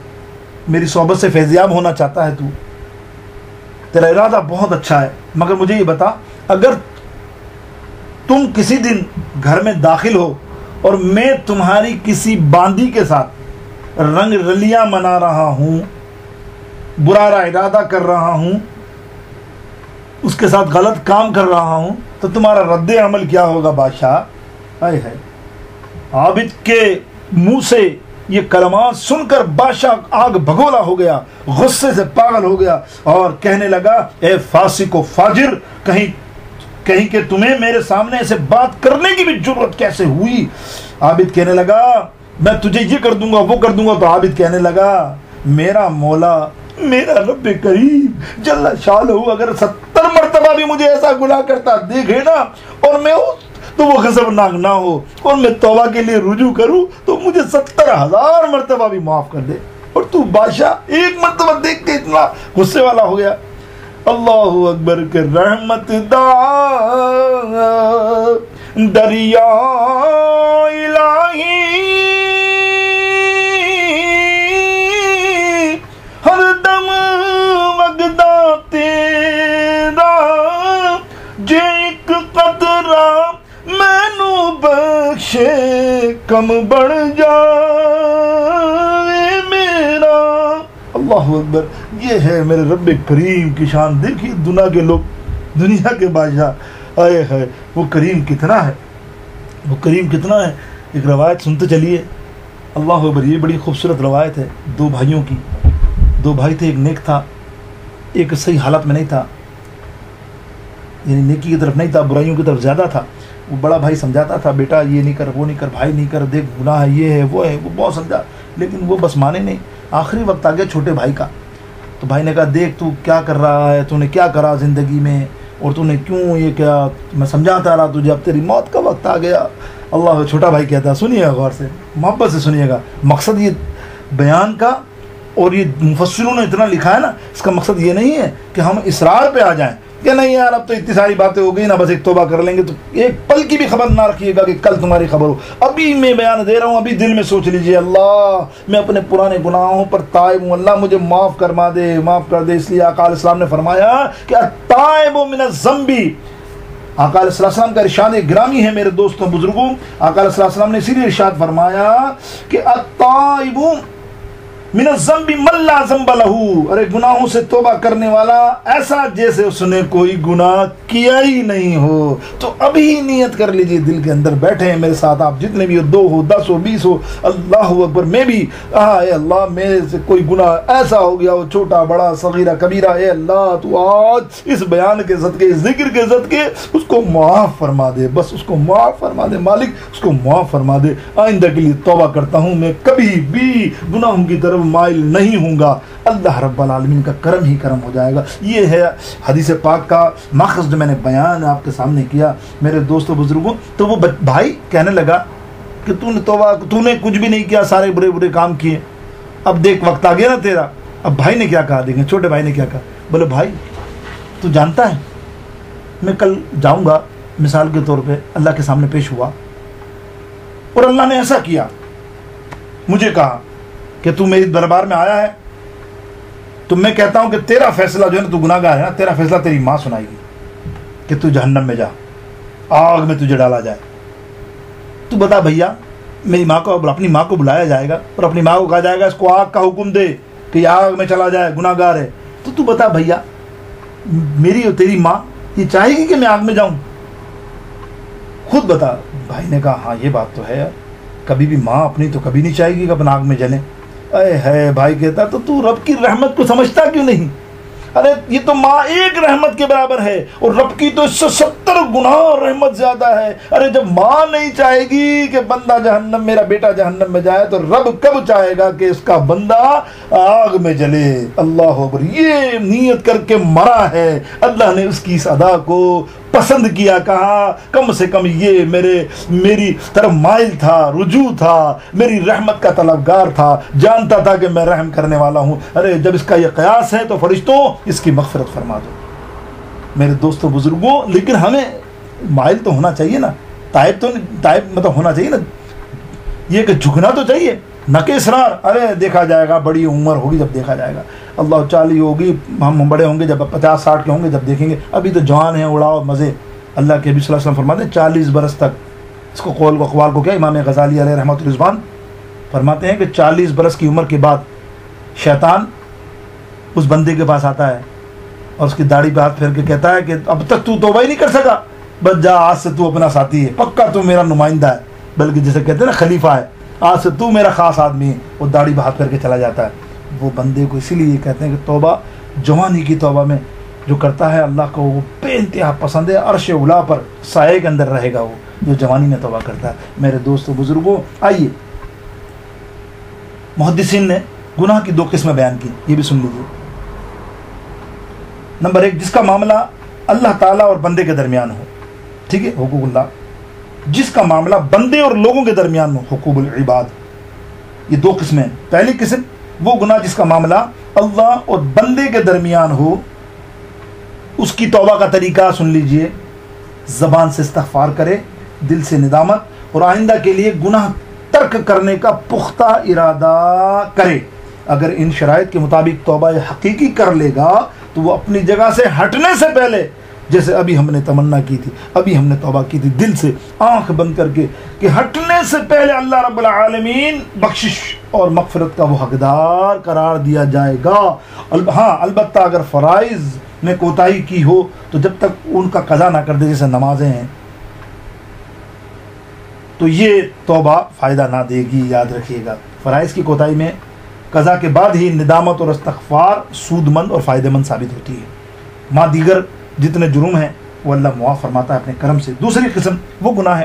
میری صحبت سے فیضیاب ہونا چاہتا ہے، تو تیرا ارادہ بہت اچھا ہے، مگر مجھے یہ بتا اگر تم کسی دن گھر میں داخل ہو اور میں تمہاری کسی باندی کے ساتھ رنگ رلیاں منا رہا ہوں، برا ارادہ کر رہا ہوں، اس کے ساتھ غلط کام کر رہا ہوں، تو تمہارا رد عمل کیا ہوگا بادشاہ؟ آئے ہے عابد کے منہ سے یہ کلمات سن کر بادشاہ آگ بھگولا ہو گیا، غصے سے پاگل ہو گیا اور کہنے لگا اے فاسق و فاجر، کہیں کہ تمہیں میرے سامنے ایسے بات کرنے کی بھی جرأت کیسے ہوئی؟ عابد کہنے لگا میں تجھے یہ کر دوں گا وہ کر دوں گا۔ تو عابد کہنے لگا میرا مولا، میرا رب کریم جل شانہ اگر 70 مرتبہ بھی مجھے ایسا گناہ کرتا دیکھے نا، اور میں تو وہ غضبناک نہ ہو اور میں توبہ کے لیے رجوع کروں، تو مجھے 70,000 مرتبہ بھی معاف کر دے، اور تو بادشاہ ایک مرتبہ دیکھ کے اتنا غصے والا ہو گیا۔ اللہ اکبر کے رحمت دا دریا الہی ہر دم وگدا تیرا، جے ایک قطرہ مینو بخشے کم بڑھ جائے میرا۔ اللہ اکبر، یہ ہے میرے رب کریم کی شان۔ دیکھیے دنیا کے لوگ، دنیا کے بادشاہ آئے ہیں، وہ کریم کتنا ہے، وہ کریم کتنا ہے۔ ایک روایت سنتے چلیے، اللہ اکبر، یہ بڑی خوبصورت روایت ہے دو بھائیوں کی۔ دو بھائی تھے، ایک نیک تھا، ایک صحیح حالت میں نہیں تھا، یعنی نیکی کی طرف نہیں تھا، برائیوں کی طرف زیادہ تھا۔ وہ بڑا بھائی سمجھاتا تھا بیٹا یہ نہیں کر، وہ نہیں کر، بھائی نہیں کر، دیکھ گناہ ہے، یہ ہے وہ ہے، وہ بہت سمجھا، لیکن وہ بس مانے نہیں۔ آخری وقت آ گیا چھوٹے بھائی کا، تو بھائی نے کہا دیکھ تو کیا کر رہا ہے، تو نے کیا کرا زندگی میں، اور تو نے کیوں یہ کیا، میں سمجھاتا رہا تجھے، اب تیری موت کا وقت آ گیا۔ اللہ، چھوٹا بھائی کہتا، سنیے گا غور سے، محبت سے سنیے گا، مقصد یہ بیان کا، اور یہ مفسروں نے اتنا لکھا ہے نا، اس کا مقصد یہ نہیں ہے کہ ہم اسرار پہ آ جائیں کہ نہیں یار اب تو اتنی ساری باتیں ہو گئی نا، بس ایک توبہ کر لیں گے، تو ایک پل کی بھی خبر نہ رکھیے گا کہ کل تمہاری خبر ہو۔ ابھی میں بیان دے رہا ہوں، ابھی دل میں سوچ لیجئے اللہ میں اپنے پرانے گناہوں پر تائب ہوں، اللہ مجھے معاف کروا دے، معاف کر دے۔ اس لیے آقا علیہ السلام نے فرمایا کہ التائب من الذنب، آقا علیہ السلام کا ارشاد گرامی ہے میرے دوستوں بزرگوں۔ آقا علیہ السلام نے اسی لیے ارشاد فرمایا کہ التائب من الذنب من لا ذنب له، ارے گناہوں سے توبہ کرنے والا ایسا جیسے اس نے کوئی گناہ کیا ہی نہیں ہو۔ تو ابھی نیت کر لیجئے، دل کے اندر بیٹھے ہیں میرے ساتھ آپ جتنے بھی ہو، 2 ہو 10 ہو 20 ہو، اللہ اکبر، میں بھی اے اللہ میرے سے کوئی گناہ ایسا ہو گیا ہو، چھوٹا بڑا صغیرہ کبیرہ، اے اللہ تو آج اس بیان کے صدقے، اس ذکر کے صدقے اس کو معاف فرما دے، بس اس کو معاف فرما دے مالک، اس کو معاف فرما دے۔ آئندہ کے لیے توبہ کرتا ہوں، میں کبھی بھی گناہوں کی طرف طرف مائل نہیں ہوں گا اللہ رب العالمین کا کرم ہی کرم ہو جائے گا۔ یہ ہے حدیث پاک کا ماخذ جو میں نے بیان آپ کے سامنے کیا میرے دوستوں بزرگوں۔ تو وہ بھائی کہنے لگا کہ تو نے کچھ بھی نہیں کیا، سارے برے برے کام کیے، اب دیکھ وقت آ گیا نا تیرا۔ اب بھائی نے کیا کہا، دیکھیں چھوٹے بھائی نے کیا کہا، بولے بھائی تو جانتا ہے میں کل جاؤں گا، مثال کے طور پہ اللہ کے سامنے پیش ہوا اور اللہ نے ایسا کیا، مجھے کہا کہ تو میری دربار میں آیا ہے تو میں کہتا ہوں کہ تیرا فیصلہ جو ہے نا، تو گناہ گار ہے نا، تیرا فیصلہ تیری ماں سنائے گی کہ تو جہنم میں جا، آگ میں تجھے ڈالا جائے۔ تو بتا بھیا، میری ماں کو، اپنی ماں کو بلایا جائے گا اور اپنی ماں کو کہا جائے گا اس کو آگ کا حکم دے کہ یہ آگ میں چلا جائے، گناہ گار ہے۔ تو بتا بھیا، میری اور تیری ماں یہ چاہے گی کہ میں آگ میں جاؤں؟ خود بتا۔ بھائی نے کہا ہاں یہ بات تو ہے، کبھی بھی ماں اپنی تو کبھی نہیں چاہے گی کہ اپنا آگ میں جلیں۔ اے ہے بھائی کہتا تو رب کی رحمت کو سمجھتا کیوں نہیں؟ ارے یہ تو ماں ایک رحمت کے برابر ہے اور رب کی تو 170 گنا رحمت زیادہ ہے۔ ارے جب ماں نہیں چاہے گی کہ بندہ جہنم، میرا بیٹا جہنم میں جائے، تو رب کب چاہے گا کہ اس کا بندہ آگ میں جلے؟ اللہ اکبر، یہ نیت کر کے مرا ہے، اللہ نے اس کی اس ادا کو پسند کیا، کہا کم سے کم یہ میری طرف مائل تھا، رجوع تھا، میری رحمت کا طلبگار تھا، جانتا تھا کہ میں رحم کرنے والا ہوں۔ ارے جب اس کا یہ قیاس ہے تو فرشتوں اس کی مغفرت فرما دو۔ میرے دوستوں بزرگوں، لیکن ہمیں مائل تو ہونا چاہیے نا، تائب مطلب ہونا چاہیے نا، یہ کہ جھکنا تو چاہیے نہ کہ اصرار۔ ارے دیکھا جائے گا، بڑی عمر ہوگی جب دیکھا جائے گا، اللہ 40 ہوگی، ہم بڑے ہوں گے جب 50-60 کے ہوں گے جب دیکھیں گے، ابھی تو جوان ہیں، اڑاؤ مزے۔ اللہ کے نبی صلی اللہ علیہ وسلم فرماتے ہیں 40 برس تک، اس کو قول و اقوال کو کیا امام غزالی علیہ رحمۃ الرضوان فرماتے ہیں کہ 40 برس کی عمر کے بعد شیطان اس بندے کے پاس آتا ہے اور اس کی داڑھی پہ ہاتھ پھیر کے کہتا ہے کہ اب تک تو توبہ ہی نہیں کر سکا، بس جا آج سے تو اپنا ساتھی ہے، پکا تو میرا نمائندہ ہے، بلکہ جسے کہتے ہیں نا خلیفہ ہے، آج سے تو میرا خاص آدمی ہے۔ وہ داڑھی پہ ہاتھ پھیر کے چلا جاتا ہے۔ وہ بندے کو اسی لیے کہتے ہیں کہ توبہ، جوانی کی توبہ میں جو کرتا ہے اللہ کو وہ بے انتہا پسند ہے، عرش اولا پر سائے کے اندر رہے گا وہ جو جوانی میں توبہ کرتا ہے۔ میرے دوستو بزرگوں، آئیے محدثین نے گناہ کی 2 قسمیں بیان کی، یہ بھی سن لیجیے۔ نمبر 1، جس کا معاملہ اللہ تعالیٰ اور بندے کے درمیان ہو، ٹھیک ہے، حقوق اللہ۔ جس کا معاملہ بندے اور لوگوں کے درمیان ہو، حقوق العباد۔ یہ 2 قسمیں ہیں۔ پہلی قسم وہ گناہ جس کا معاملہ اللہ اور بندے کے درمیان ہو، اس کی توبہ کا طریقہ سن لیجئے۔ زبان سے استغفار کرے، دل سے ندامت اور آئندہ کے لیے گناہ ترک کرنے کا پختہ ارادہ کرے۔ اگر ان شرائط کے مطابق توبہ حقیقی کر لے گا تو وہ اپنی جگہ سے ہٹنے سے پہلے، جیسے ابھی ہم نے تمنا کی تھی، ابھی ہم نے توبہ کی تھی دل سے آنکھ بند کر کے، کہ ہٹنے سے پہلے اللہ رب العالمین بخشش اور مغفرت کا وہ حقدار قرار دیا جائے گا۔ ہاں البتہ اگر فرائض میں کوتاہی کی ہو تو جب تک ان کا قضا نہ کر دے، جیسے نمازیں ہیں، تو یہ توبہ فائدہ نہ دے گی، یاد رکھیے گا۔ فرائض کی کوتاہی میں قضا کے بعد ہی ندامت اور استغفار سود مند اور فائدہ مند ثابت ہوتی ہے۔ ماں دیگر جتنے جرم ہیں وہ اللہ معاف فرماتا ہے اپنے کرم سے۔ دوسری قسم وہ گناہ ہے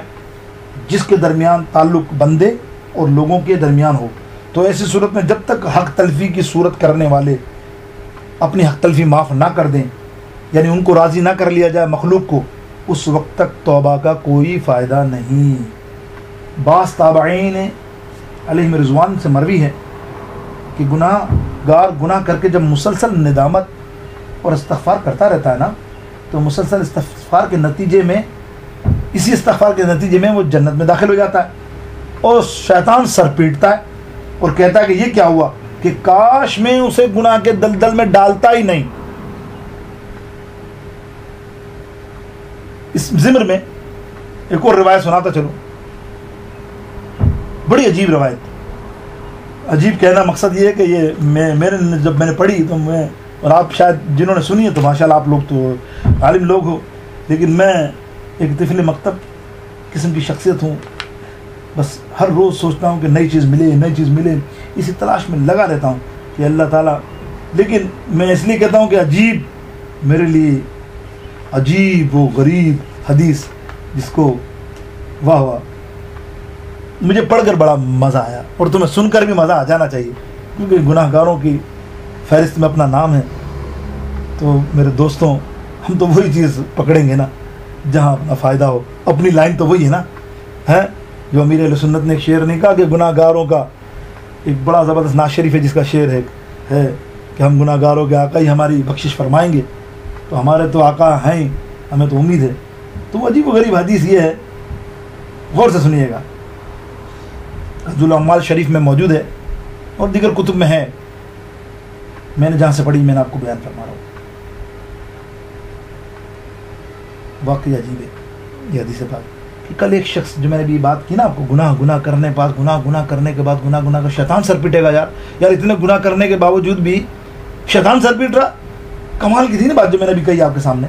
جس کے درمیان تعلق بندے اور لوگوں کے درمیان ہو، تو ایسی صورت میں جب تک حق تلفی کی صورت کرنے والے اپنی حق تلفی معاف نہ کر دیں، یعنی ان کو راضی نہ کر لیا جائے مخلوق کو، اس وقت تک توبہ کا کوئی فائدہ نہیں۔ بعض تابعین علیہم رضوان سے مروی ہے کہ گناہ گار گناہ کر کے جب مسلسل ندامت اور استغفار کرتا رہتا ہے نا، تو مسلسل استغفار کے نتیجے میں، اسی استغفار کے نتیجے میں وہ جنت میں داخل ہو جاتا ہے، اور شیطان سر پیٹتا ہے اور کہتا ہے کہ یہ کیا ہوا، کہ کاش میں اسے گناہ کے دلدل میں ڈالتا ہی نہیں۔ اس ضمن میں ایک اور روایت سناتا چلو، بڑی عجیب روایت۔ عجیب کہنا مقصد یہ ہے کہ یہ جب میں نے پڑھی تو میں، اور آپ شاید جنہوں نے سنی ہے تو ماشاءاللہ آپ لوگ تو عالم لوگ ہو، لیکن میں ایک طفل مکتب قسم کی شخصیت ہوں، بس ہر روز سوچتا ہوں کہ نئی چیز ملے، نئی چیز ملے، اسی تلاش میں لگا رہتا ہوں کہ اللہ تعالیٰ، لیکن میں اس لیے کہتا ہوں کہ عجیب، میرے لیے عجیب و غریب حدیث جس کو واہ مجھے پڑھ کر بڑا مزہ آیا، اور تمہیں سن کر بھی مزہ آ جانا چاہیے۔ کیونکہ گناہ گاروں کی فہرست میں اپنا نام ہے، تو میرے دوستوں ہم تو وہی چیز پکڑیں گے نا جہاں اپنا فائدہ ہو. اپنی لائن تو وہی ہے نا، ہے جو امیر اہل سنت نے ایک شعر نہیں کہا کہ گناہ گاروں کا، ایک بڑا زبردست ناز شریف ہے جس کا شعر ہے کہ ہم گناہ گاروں کے آقا ہی ہماری بخشش فرمائیں گے. تو ہمارے تو آقا ہیں، ہمیں تو امید ہے. تو وہ عجیب و غریب حدیث یہ ہے، غور سے سنیے گا، حج الاعمال شریف میں موجود ہے اور دیگر کتب میں ہے. میں نے جہاں سے پڑھی میں نے آپ کو بیان فرما رہا ہوں. واقعی عجیب ہے یہ حدیث پاک کہ کل ایک شخص، جو میں نے بھی بات کی نا آپ کو، گناہ کرنے پاس گناہ کرنے کے بعد گناہ کا شیطان سر پیٹے گا. یار اتنے گناہ کرنے کے باوجود بھی شیطان سر پیٹ رہا. کمال کی تھی نا بات جو میں نے بھی کہی آپ کے سامنے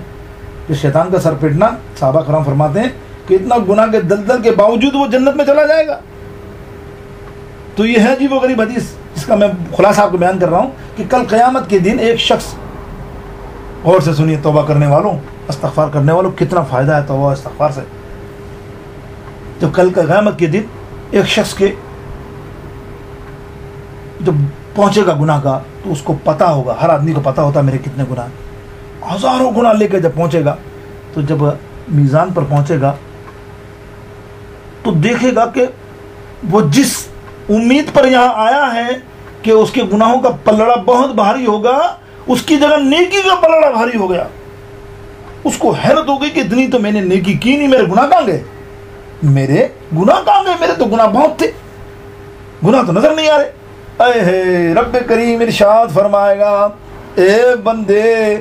کہ شیطان کا سر پیٹنا، صحابہ کرام فرماتے ہیں کہ اتنا گناہ کے دلدل کے باوجود وہ جنت میں چلا جائے گا. تو یہ ہے عجیب و غریب حدیث جس کا میں خلاصہ آپ کو بیان کر رہا ہوں کہ کل قیامت کے دن ایک شخص، غور سے سنیے توبہ کرنے والوں، استغفار کرنے والوں، کتنا فائدہ ہے توبہ استغفار سے. جب کل کا قیامت کے دن ایک شخص کے جب پہنچے گا گناہ کا، تو اس کو پتہ ہوگا، ہر آدمی کو پتہ ہوتا ہے میرے کتنے گناہ، ہزاروں گناہ لے کے جب پہنچے گا، تو جب میزان پر پہنچے گا تو دیکھے گا کہ وہ جس امید پر یہاں آیا ہے کہ اس کے گناہوں کا پلڑا بہت بھاری ہوگا، اس کی جگہ نیکی کا پلڑا بھاری ہو گیا. اس کو حیرت ہو گئی کہ اتنی تو میں نے نیکی کی نہیں، میرے گناہ کہاں گئے، میرے گناہ کہاں گئے، میرے تو گناہ بہت تھے، گناہ تو نظر نہیں آ رہے. اے ہے رب کریم ارشاد فرمائے گا، اے بندے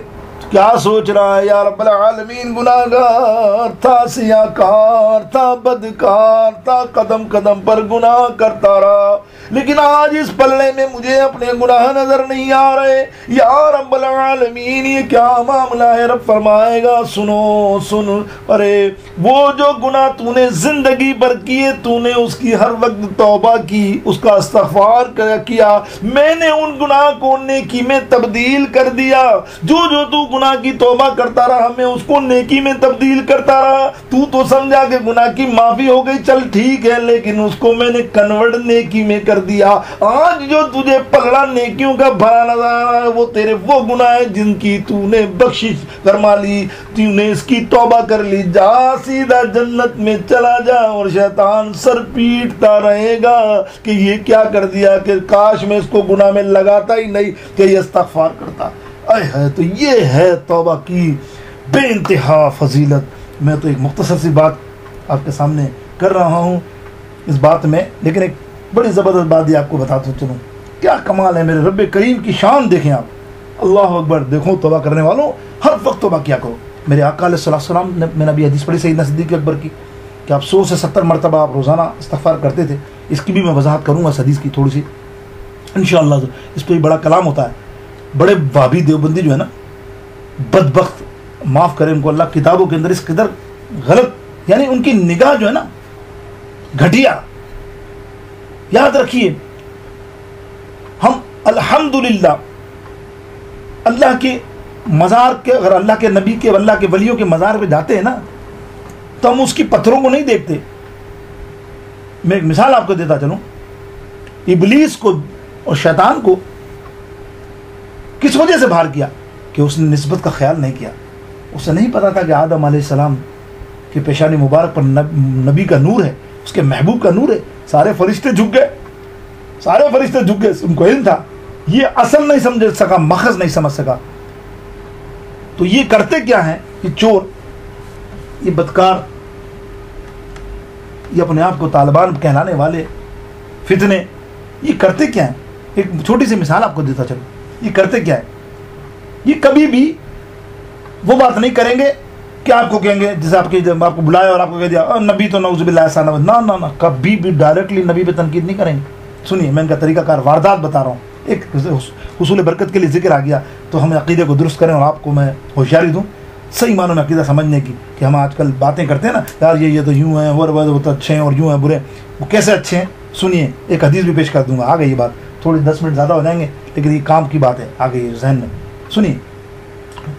کیا سوچ رہا ہے، یا رب العالمین گناہگار تھا، سیاہکار تھا، بدکار تھا، قدم قدم پر گناہ کرتا رہا، لیکن آج اس پلڑے میں مجھے اپنے گناہ نظر نہیں آ رہے. یا رب العالمین یہ کیا معاملہ ہے؟ رب فرمائے گا سن، ارے وہ جو گناہ تو نے زندگی پر کیے، تو نے اس کی ہر وقت توبہ کی، اس کا استغفار کیا، میں نے ان گناہ کو نیکی میں تبدیل کر دیا. جو تو گناہ کی توبہ کرتا رہا، میں اس کو نیکی میں تبدیل کرتا رہا. تو سمجھا کہ گناہ کی معافی ہو گئی، چل ٹھیک ہے، لیکن اس کو میں نے کنورٹ نیکی میں کر دیا. آج جو تجھے پلڑا نیکیوں کا بھرا نظر آ رہا ہے، وہ تیرے وہ گناہ ہیں جن کی تو نے بخشش فرما لی، تو نے اس کی توبہ کر لی. جا سیدھا جنت میں چلا جا، اور شیطان سر پیٹتا رہے گا کہ یہ کیا کر دیا، کہ کاش میں اس کو گناہ میں لگاتا ہی نہیں کہ یہ استغفار کرتا. تو یہ ہے توبہ کی بے انتہا فضیلت. میں تو ایک مختصر سی بات آپ کے سامنے کر رہا ہوں اس بات میں، لیکن ایک بڑی زبردست بات یہ آپ کو بتاتا چلوں. کیا کمال ہے میرے رب کریم کی شان دیکھیں آپ. اللہ اکبر. دیکھو توبہ کرنے والوں ہر وقت توبہ کیا کرو. میرے آقا علیہ السلام نے، میں نے ابھی حدیث پڑھی سیدنا صدیق اکبر کی کہ آپ 100 سے 70 مرتبہ آپ روزانہ استغفار کرتے تھے. اس کی بھی میں وضاحت کروں گا اس حدیث کی تھوڑی سی انشاءاللہ. اس پہ بڑا کلام ہوتا ہے. بڑے وہابی دیوبندی جو ہے نا، بدبخت، معاف کرے ان کو اللہ، کتابوں کے اندر اس قدر غلط، یعنی ان کی نگاہ جو ہے نا گھٹیا. یاد رکھیے، ہم الحمدللہ اللہ کے مزار کے، اگر اللہ کے نبی کے، اللہ کے ولیوں کے مزار پہ جاتے ہیں نا، تو ہم اس کی پتھروں کو نہیں دیکھتے. میں ایک مثال آپ کو دیتا چلوں. ابلیس کو اور شیطان کو کس وجہ سے باہر کیا؟ کہ اس نے نسبت کا خیال نہیں کیا. اسے نہیں پتا تھا کہ آدم علیہ السلام کی پیشانی مبارک پر نبی کا نور ہے، اس کے محبوب کا نور ہے. سارے فرشتے جھک گئے، ان کو علم تھا. یہ اصل نہیں سمجھ سکا، مخز نہیں سمجھ سکا. تو یہ کرتے کیا ہیں؟ یہ چور، یہ بدکار، یہ اپنے آپ کو طالبان کہلانے والے فتنے، یہ کرتے کیا ہیں؟ ایک چھوٹی سی مثال آپ کو دیتا چلو. یہ کرتے کیا ہے؟ یہ کبھی بھی وہ بات نہیں کریں گے کہ آپ کو کہیں گے، جیسے آپ کو بلایا اور آپ کو کہہ دیا نبی تو نعوذ باللہ ایسا نہ، کبھی بھی ڈائریکٹلی نبی پہ تنقید نہیں کریں گے. سنیے، میں ان کا طریقہ کار واردات بتا رہا ہوں. ایک حصول برکت کے لیے ذکر آ گیا تو ہم عقیدے کو درست کریں، اور آپ کو میں ہوشیاری دوں صحیح معنوں میں عقیدہ سمجھنے کی. کہ ہم آج کل باتیں کرتے ہیں نا، یار یہ تو یوں ہیں، وہ تو اچھے ہیں، اور یوں ہیں برے. وہ کیسے اچھے ہیں؟ سنیے، ایک حدیث بھی پیش کر دوں گا. آ گئی یہ بات، تھوڑی 10 منٹ زیادہ ہو جائیں گے، لیکن یہ کام کی بات ہے، آ گئی ذہن میں. سنیے،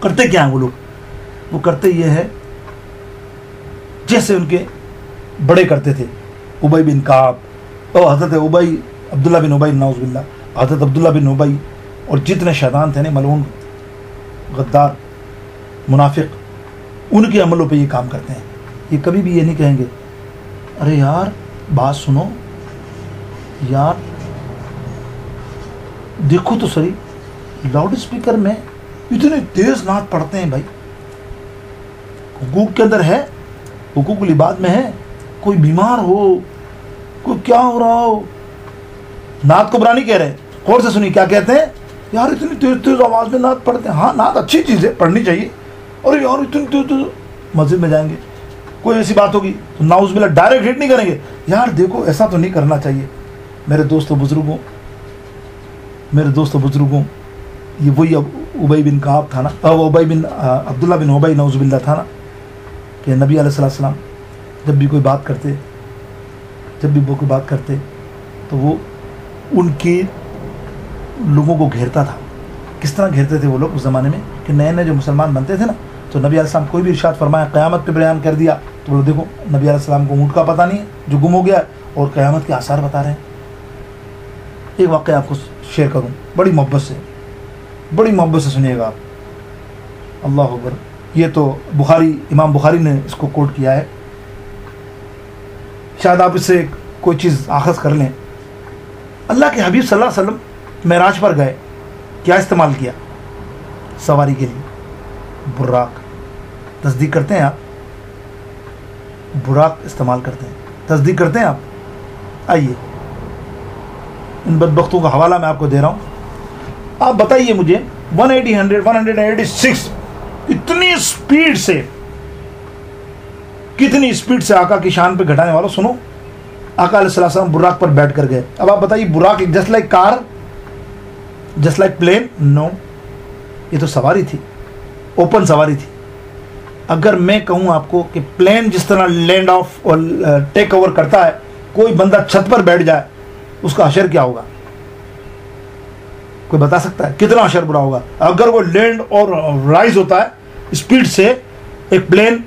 کرتے کیا ہیں وہ لوگ؟ وہ کرتے یہ ہے جیسے ان کے بڑے کرتے تھے. ابی بن کعب، حضرت ابی، عبداللہ بن ابی، نعوذ باللہ، حضرت عبداللہ بن ابی اور جتنے شیطان تھے نا، ملعون غدار منافق، ان کے عملوں پہ یہ کام کرتے ہیں. یہ کبھی بھی یہ نہیں کہیں گے ارے یار بات سنو یار، دیکھو تو صحیح لاؤڈ اسپیکر میں اتنے تیز نعت پڑھتے ہیں. بھائی حقوق کے اندر ہے، حقوق العباد میں ہے، کوئی بیمار ہو، کوئی کیا ہو رہا ہو، نعت کو برا نہیں کہہ رہے، غور سے سنیے کیا کہتے ہیں. یار اتنی تیز تیز آواز میں نعت پڑھتے ہیں. ہاں نعت اچھی چیز ہے، پڑھنی چاہیے. اور یار اتنی تیز مسجد میں جائیں گے، کوئی ایسی بات ہوگی تو ناؤز باللہ ڈائریکٹ ہٹ نہیں کریں گے. یار دیکھو ایسا تو نہیں کرنا چاہیے. میرے دوستوں بزرگوں، یہ وہی ابی بن کعب تھا نا، عبداللہ بن ابی نعوذ باللہ تھا نا، کہ نبی علیہ السلام جب بھی کوئی بات کرتے تو وہ ان کے لوگوں کو گھیرتا تھا. کس طرح گھیرتے تھے وہ لوگ اس زمانے میں کہ نئے نئے جو مسلمان بنتے تھے نا، تو نبی علیہ السلام کوئی بھی ارشاد فرمایا قیامت پہ بیان کر دیا تو بولو دیکھو نبی علیہ السلام کو اونٹ کا پتہ نہیں ہے جو گم ہو گیا اور قیامت کے آثار بتا رہے ہیں. ایک واقعہ آپ کو شیئر کروں بڑی محبت سے سنیے گا آپ. اللہ اکبر. یہ تو امام بخاری نے اس کو کوٹ کیا ہے، شاید آپ اس سے کوئی چیز آخذ کر لیں. اللہ کے حبیب صلی اللہ علیہ وسلم معراج پر گئے، کیا استعمال کیا سواری کے لیے؟ براق. تصدیق کرتے ہیں آپ؟ براق استعمال کرتے ہیں، تصدیق کرتے ہیں آپ؟ آئیے ان بدبختوں کا حوالہ میں آپ کو دے رہا ہوں. آپ بتائیے مجھے 186 کتنی اسپیڈ سے آقا کی شان پہ گھٹانے والوں سنو. آقا علیہ السلام براق پر بیٹھ کر گئے. اب آپ بتائیے براق جسٹ لائک کار، جسٹ لائک پلین؟ نو، یہ تو سواری تھی، اوپن سواری تھی. اگر میں کہوں آپ کو کہ پلین جس طرح لینڈ آف اور ٹیک اوور کرتا ہے، کوئی بندہ چھت پر بیٹھ جائے اس کا حشر کیا ہوگا؟ کوئی بتا سکتا ہے کتنا حشر برا ہوگا؟ اگر وہ لینڈ اور رائز ہوتا ہے اسپیڈ سے ایک پلین،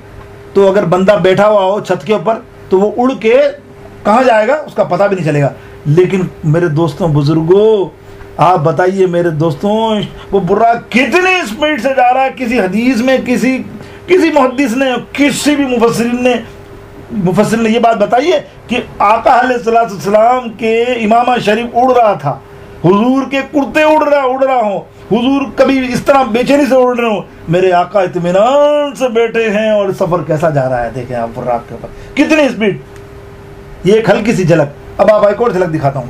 تو اگر بندہ بیٹھا ہوا ہو چھت کے اوپر تو وہ اڑ کے کہاں جائے گا اس کا پتہ بھی نہیں چلے گا. لیکن میرے دوستوں بزرگوں آپ بتائیے میرے دوستوں، وہ برا کتنی اسپیڈ سے جا رہا ہے. کسی حدیث میں کسی محدث نے، کسی بھی مفسر نے یہ بات بتائیے کہ آقا علیہ السلام کے امامہ شریف اڑ رہا تھا، حضور کے کرتے اڑ رہا ہوں، حضور کبھی اس طرح بے چینی سے اڑ رہے ہوں، میرے آقا اطمینان سے بیٹھے ہیں اور سفر کیسا جا رہا ہے. دیکھیں آپ براق کے اوپر کتنی اسپیڈ. یہ ایک ہلکی سی جھلک. اب آپ ایک اور جھلک دکھاتا ہوں.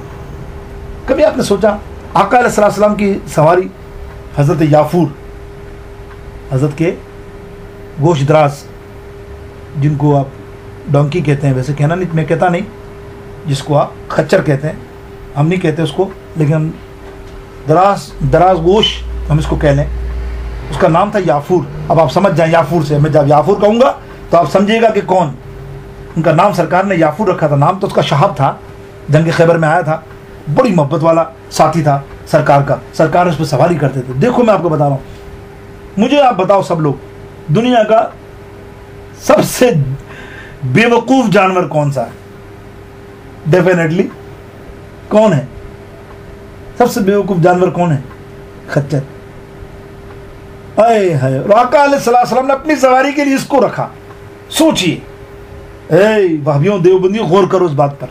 کبھی آپ نے سوچا آقا علیہ السلام کی سواری حضرت یافور، حضرت کے گوشت دراز، جن کو آپ ڈونکی کہتے ہیں، ویسے کہنا نہیں، میں کہتا نہیں، جس کو آپ خچر کہتے ہیں، ہم نہیں کہتے اس کو، لیکن ہم دراز گوشت ہم اس کو کہہ لیں. اس کا نام تھا یافور. اب آپ سمجھ جائیں یافور سے، میں جب یافور کہوں گا تو آپ سمجھیے گا کہ کون. ان کا نام سرکار نے یافور رکھا تھا. نام تو اس کا شہاب تھا، جنگ خیبر میں آیا تھا، بڑی محبت والا ساتھی تھا سرکار کا. سرکار اس پہ سواری کرتے تھے. دیکھو میں آپ کو بتا رہا ہوں، مجھے آپ بتاؤ سب لوگ، دنیا کا سب سے بے وقوف جانور کون سا ہے؟ ڈیفینیٹلی کون ہے؟ سب سے بے وقوف جانور کون ہے؟ خچر. آئے ہائے. آقا علیہ السلام نے اپنی سواری کے لیے اس کو رکھا. سوچئے بھابیوں دیوبندیوں، غور کرو اس بات پر.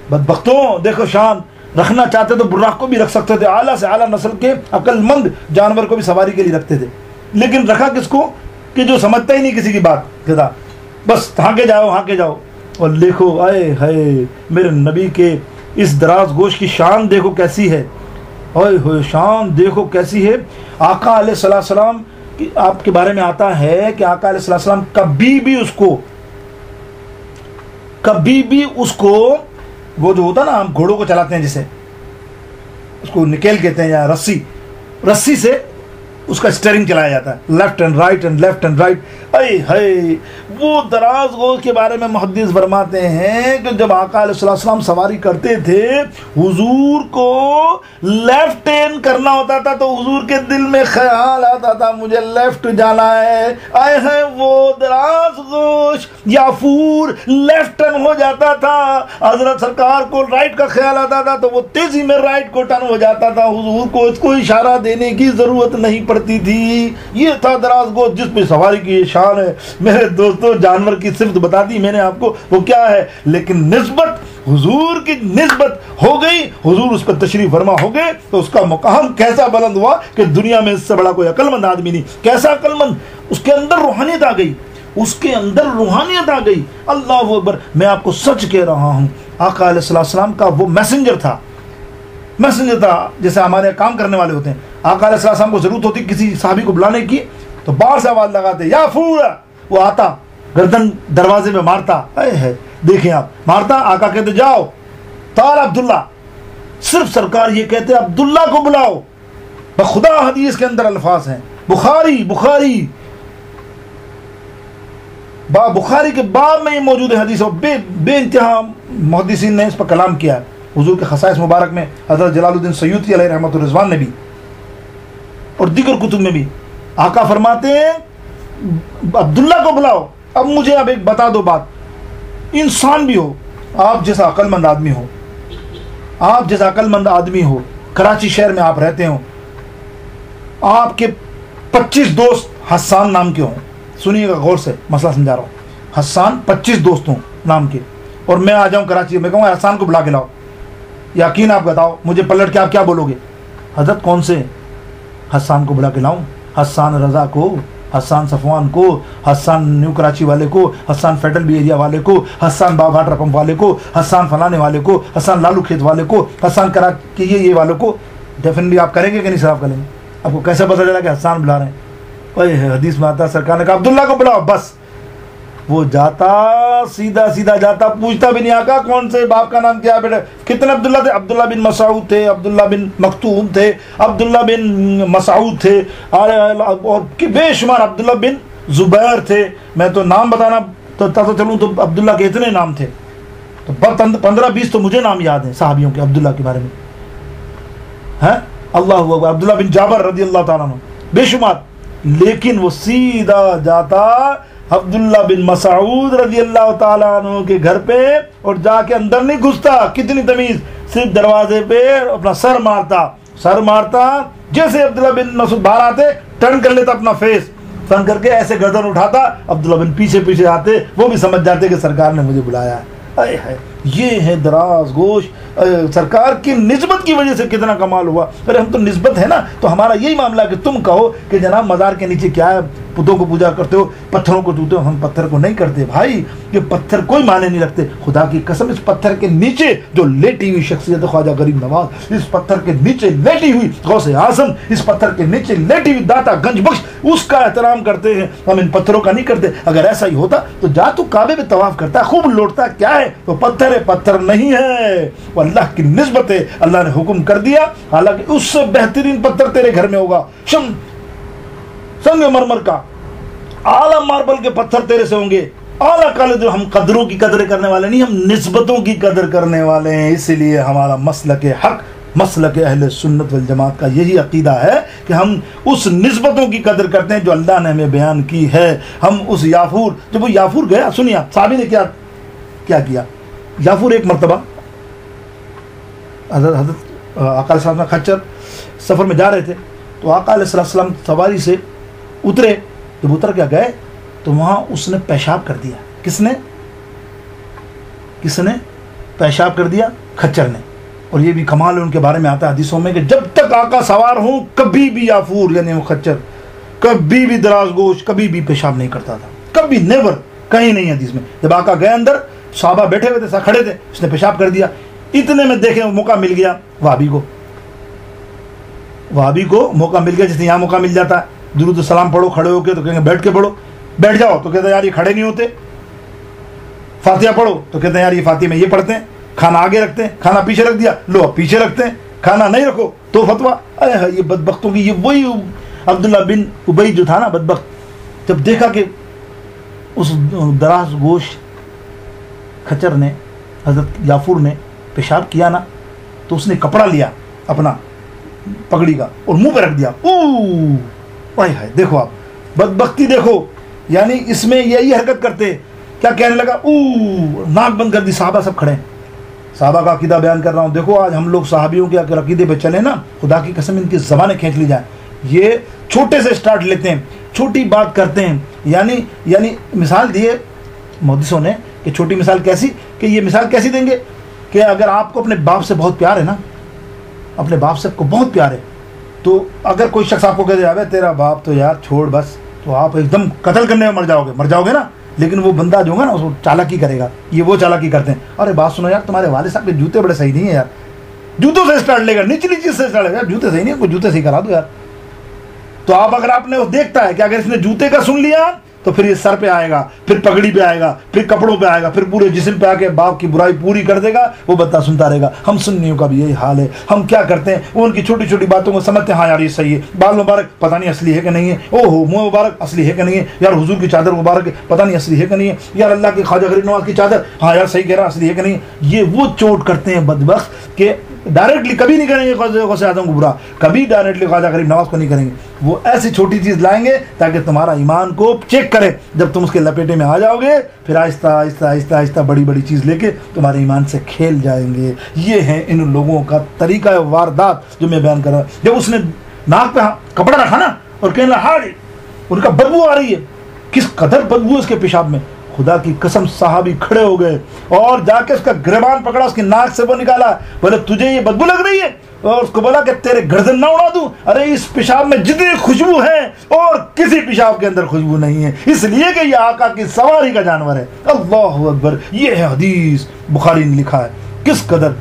بدبختوں دیکھو، شان رکھنا چاہتے تو براق کو بھی رکھ سکتے تھے. اعلیٰ سے اعلیٰ نسل کے عقل مند جانور کو بھی سواری کے لیے رکھتے تھے. لیکن رکھا کس کو؟ کہ جو سمجھتا ہی نہیں کسی کی بات، کہتا بس ہاں کے جاؤ. اور دیکھو آئے ہائے میرے نبی کے اس دراز گوشت کی شان دیکھو کیسی ہے. اوئے ہوئے شان دیکھو کیسی ہے. آقا علیہ السلام کی آپ کے بارے میں آتا ہے کہ آقا علیہ السلام کبھی بھی اس کو وہ جو ہوتا نا، ہم گھوڑوں کو چلاتے ہیں جسے، اس کو نکیل کہتے ہیں یا رسی سے اس کا اسٹیئرنگ چلایا جاتا ہے، left and right and left and right. اے ہے وہ دراز گوش کے بارے میں محدث فرماتے ہیں کہ جب آقا علیہ السلام سواری کرتے تھے، حضور کو لیفٹ ہینڈ کرنا ہوتا تھا تو حضور کے دل میں خیال آتا تھا مجھے لیفٹ جانا ہے۔ اے ہے وہ دراز گوش یافور لیفٹ ٹرن ہو جاتا تھا، حضرت سرکار کو رائٹ کا خیال آتا تھا تو وہ تیزی میں رائٹ کو ٹرن ہو جاتا تھا، حضور کو اس کو اشارہ دینے کی ضرورت نہیں پڑتی تھی۔ یہ تھا دراز گوش جس پہ سواری کی یہ شان ہے۔ میرے دوستوں جانور کی صفت بتا دی میں نے آپ کو وہ کیا ہے، لیکن نسبت حضور کی نسبت ہو گئی، حضور اس پر تشریف فرما ہو گئے تو اس کا مقام کیسا بلند ہوا کہ دنیا میں اس سے بڑا کوئی عقل مند آدمی نہیں۔ کیسا عقل مند؟ اس کے اندر روحانیت آ گئی، اس کے اندر روحانیت آ گئی۔ اللہ اکبر، میں آپ کو سچ کہہ رہا ہوں، آقا علیہ السلام کا وہ میسنجر تھا، میسنجر تھا جیسے ہمارے کام کرنے والے ہوتے ہیں۔ آقا علیہ السلام کو ضرورت ہوتی کسی صحابی کو بلانے کی تو باہر سے آواز لگاتے یا فور، وہ آتا گردن دروازے میں مارتا، اے ہے دیکھیں آپ، مارتا، آقا کہتے جاؤ تعال عبداللہ، صرف سرکار یہ کہتے عبداللہ کو بلاؤ، بخدا حدیث کے اندر الفاظ ہیں، بخاری بخاری کے باب میں موجود ہے حدیث، اور بے انتہا محدثین نے اس پر کلام کیا ہے۔ حضور کے خصائص مبارک میں حضرت جلال الدین سیوطی علیہ رحمۃ الرضوان نے بھی اور دیگر کتب میں بھی آقا فرماتے ہیں عبداللہ کو بلاؤ۔ اب مجھے ایک بتا دو بات، انسان بھی ہو، آپ جیسا عقل مند آدمی ہو، آپ جیسا عقل مند آدمی ہو، کراچی شہر میں آپ رہتے ہوں، آپ کے 25 دوست حسان نام کے ہوں، سنیے گا غور سے، مسئلہ سمجھا رہا ہوں، حسان 25 دوست ہوں نام کے، اور میں آ جاؤں کراچی، میں کہوں حسان کو بلا کے لاؤ، یقین آپ بتاؤ مجھے پلٹ کے آپ کیا بولو گے؟ حضرت کون سے حسان کو بلا کے لاؤں؟ حسان رضا کو، حسان صفوان کو، حسان نیو کراچی والے کو، حسان فیڈرل بی ایریا والے کو، حسان واٹر پمپ والے کو، حسان فلانے والے کو، حسان لالو کھیت والے کو، حسان کراچی یہ والوں کو؟ ڈیفینیٹلی آپ کریں گے کہ نہیں سر؟ آپ کریں گے؟ آپ کو کیسے پتہ چلا کہ حسان بلا رہے ہیں؟ اوہ حدیث میں آتا سرکار نے کہا عبداللہ کو بلاؤ، بس وہ جاتا سیدھا جاتا، پوچھتا بھی نہیں آقا کون سے باپ کا نام کیا بیٹا؟ کتنے عبداللہ تھے؟ عبداللہ بن مسعود تھے، عبداللہ بن مختوم تھے، عبداللہ بن مسعود تھے، اور بے شمار عبداللہ بن زبیر تھے۔ میں تو نام بتانا تو چلوں تو عبداللہ کے اتنے نام تھے، تو 15-20 تو مجھے نام یاد ہیں صحابیوں کے عبداللہ کے بارے میں، ہے اللہ اکبر، عبداللہ بن جابر رضی اللہ تعالیٰ عنہ، بے شمار۔ لیکن وہ سیدھا جاتا عبداللہ بن مسعود رضی اللہ تعالیٰ عنہ کے گھر پہ، اور جا کے اندر نہیں گھستا، کتنی تمیز، صرف دروازے پہ اپنا سر مارتا، جیسے عبداللہ بن مسعود باہر آتے ٹرن کر لیتا اپنا فیس، ٹرن کر کے ایسے گردن اٹھاتا، عبداللہ بن پیچھے آتے، وہ بھی سمجھ جاتے کہ سرکار نے مجھے بلایا ہے۔ یہ ہے دراز گوش، سرکار کی نسبت کی وجہ سے کتنا کمال ہوا۔ ارے ہم تو نسبت ہے نا، تو ہمارا یہی معاملہ ہے کہ تم کہو کہ جناب مزار کے نیچے کیا ہے، بتوں کو پوجا کرتے ہو، پتھروں کو ٹوٹتے ہو۔ ہم پتھر کو نہیں کرتے بھائی، یہ پتھر کوئی معنی نہیں رکھتے، خدا کی قسم۔ اس پتھر کے نیچے جو لیٹی ہوئی شخصیت خواجہ غریب نواز، اس پتھر کے نیچے لیٹی ہوئی غوث اعظم، اس پتھر کے نیچے لیٹی ہوئی داتا گنج بخش، اس کا احترام کرتے ہیں ہم، ان پتھروں کا نہیں کرتے۔ اگر ایسا ہی ہوتا تو جا تو کعبے میں طواف کرتا، خوب لوٹتا، کیا ہے تو پتھر ہے، پتھر نہیں ہے، وہ اللہ کی نسبت ہے۔ اللہ نے حکم کر دیا، حالانکہ اس سے بہترین پتھر تیرے گھر میں ہوگا، سنگ مرمر کا اعلیٰ ماربل کے پتھر تیرے سے ہوں گے، اعلیٰ قدر۔ ہم قدروں کی قدر کرنے والے نہیں، ہم نسبتوں کی قدر کرنے والے ہیں۔ اسی لیے ہمارا مسلک حق، مسلک اہل سنت والجماعت کا یہی عقیدہ ہے کہ ہم اس نسبتوں کی قدر کرتے ہیں جو اللہ نے ہمیں بیان کی ہے۔ ہم اس یافور، جب وہ یافور گیا، سنیے صحابی نے کیا کیا۔ یافور ایک مرتبہ حضرت آقا علیہ السلام خچر سفر میں جا رہے تھے، تو آقا علیہ السلام سواری سے اترے، جب اتر کے گئے تو وہاں اس نے پیشاب کر دیا۔ کس نے پیشاب کر دیا؟ خچر نے۔ اور یہ بھی کمال ہے، ان کے بارے میں آتا ہے حدیثوں میں کہ جب تک آقا سوار ہوں کبھی بھی یافور یعنی وہ خچر کبھی بھی دراز گوش کبھی بھی پیشاب نہیں کرتا تھا، کبھی، نیور، کہیں نہیں حدیث میں۔ جب آقا گئے اندر، صحابہ بیٹھے ہوئے تھے، کھڑے تھے، اس نے پیشاب کر دیا۔ اتنے میں دیکھیں موقع مل گیا وہابی کو موقع مل گیا، جس نے یہاں موقع مل جاتا ہے، درود السلام پڑھو کھڑے ہو کے تو کہیں گے بیٹھ کے پڑھو، بیٹھ جاؤ تو کہتے ہیں یار یہ کھڑے نہیں ہوتے، فاتحہ پڑھو تو کہتے ہیں یار یہ فاتحہ میں یہ پڑھتے ہیں، کھانا آگے رکھتے ہیں، کھانا پیچھے رکھ دیا، لو اب پیچھے رکھتے ہیں، کھانا نہیں رکھو تو فتویٰ۔ یہ بدبختوں کی یہ وہی عبداللہ بن ابی جو تھا نا بدبخت، جب دیکھا کہ اس دراز گوش کھچر نے حضرت یافور نے پیشاب کیا نا، تو اس نے کپڑا لیا اپنا پگڑی کا اور منہ پہ رکھ دیا. ہائے ہائے، دیکھو آپ بدبختی دیکھو، یعنی اس میں یہی حرکت کرتے. کیا کہنے لگا؟ ناک بند کر دی. صحابہ سب کھڑے ہیں، صحابہ کا عقیدہ بیان کر رہا ہوں. دیکھو آج ہم لوگ صحابیوں کے اگر عقیدے پہ چلیں نا، خدا کی قسم ان کی زبانیں کھینچ لی جائیں. یہ چھوٹے سے سٹارٹ لیتے ہیں، چھوٹی بات کرتے ہیں. یعنی مثال دیے محدثوں نے کہ چھوٹی مثال کیسی، کہ یہ مثال کیسی دیں گے کہ اگر آپ کو اپنے باپ سے بہت پیار ہے نا، اپنے باپ سے کو بہت پیار ہے، تو اگر کوئی شخص آپ کو کہہ دے ابے تیرا باپ تو یار چھوڑ بس، تو آپ ایک دم قتل کرنے میں مر جاؤ گے نا. لیکن وہ بندہ جو ہوگا نا اس کو چالاکی کرے گا. یہ وہ چالاکی کرتے ہیں، ارے بات سنو یار تمہارے والد صاحب کے جوتے بڑے صحیح نہیں ہیں یار، جوتوں سے اسٹارٹ لے گا، نچلی چیز سے اسٹارٹ لے گا، جوتے صحیح نہیں ہے، کوئی جوتے صحیح کرا دو یار. تو آپ اگر آپ نے دیکھتا ہے کہ اگر اس نے جوتے کا سن لیا تو پھر یہ سر پہ آئے گا، پھر پگڑی پہ آئے گا، پھر کپڑوں پہ آئے گا، پھر پورے جسم پہ آ کے باپ کی برائی پوری کر دے گا. وہ بندہ سنتا رہے گا. ہم سنیوں کا بھی یہی حال ہے. ہم کیا کرتے ہیں، وہ ان کی چھوٹی چھوٹی باتوں کو سمجھتے ہیں، ہاں یار یہ صحیح ہے، بال مبارک پتہ نہیں اصلی ہے کہ نہیں ہے، او ہو منہ مبارک اصلی ہے کہ نہیں ہے، یار حضور کی چادر مبارک پتہ نہیں اصلی ہے کہ نہیں ہے، یار اللہ کی خواجہ غریب نواز کی چادر ہاں یار صحیح کہہ رہا اصلی ہے کہ نہیں ہے. یہ وہ چوٹ کرتے ہیں بدبخت کہ ڈائریکٹلی کبھی نہیں کریں گے غوث اعظم کو برا، کبھی ڈائریکٹلی خواجہ غریب نواز کو نہیں کریں گے. وہ ایسی چھوٹی چیز لائیں گے تاکہ تمہارا ایمان کو چیک کرے. جب تم اس کے لپیٹے میں آ جاؤ گے پھر آہستہ آہستہ آہستہ آہستہ بڑی بڑی چیز لے کے تمہارے ایمان سے کھیل جائیں گے. یہ ہے ان لوگوں کا طریقہ واردات جو میں بیان کر رہا ہوں. جب اس نے ناک پہ کپڑا رکھا نا اور کہنے لگا ہاں ان کا بدبو آ رہی ہے، کس قدر بدبو اس کے پیشاب میں، خدا کی قسم صحابی کھڑے ہو گئے اور جا کے اس کا گریبان پکڑا، اس کی ناک سے وہ نکالا. بولے تجھے یہ بدبو لگ رہی ہے؟ اور اس کو بولا کہ تیرے گردن نہ اڑا دوں. ارے اس پیشاب میں جتنی خوشبو ہے اور کسی پیشاب کے اندر خوشبو نہیں ہے، اس لیے کہ یہ آقا کی سواری کا جانور ہے. اللہ اکبر. یہ ہے حدیث، بخاری نے لکھا ہے. کس قدر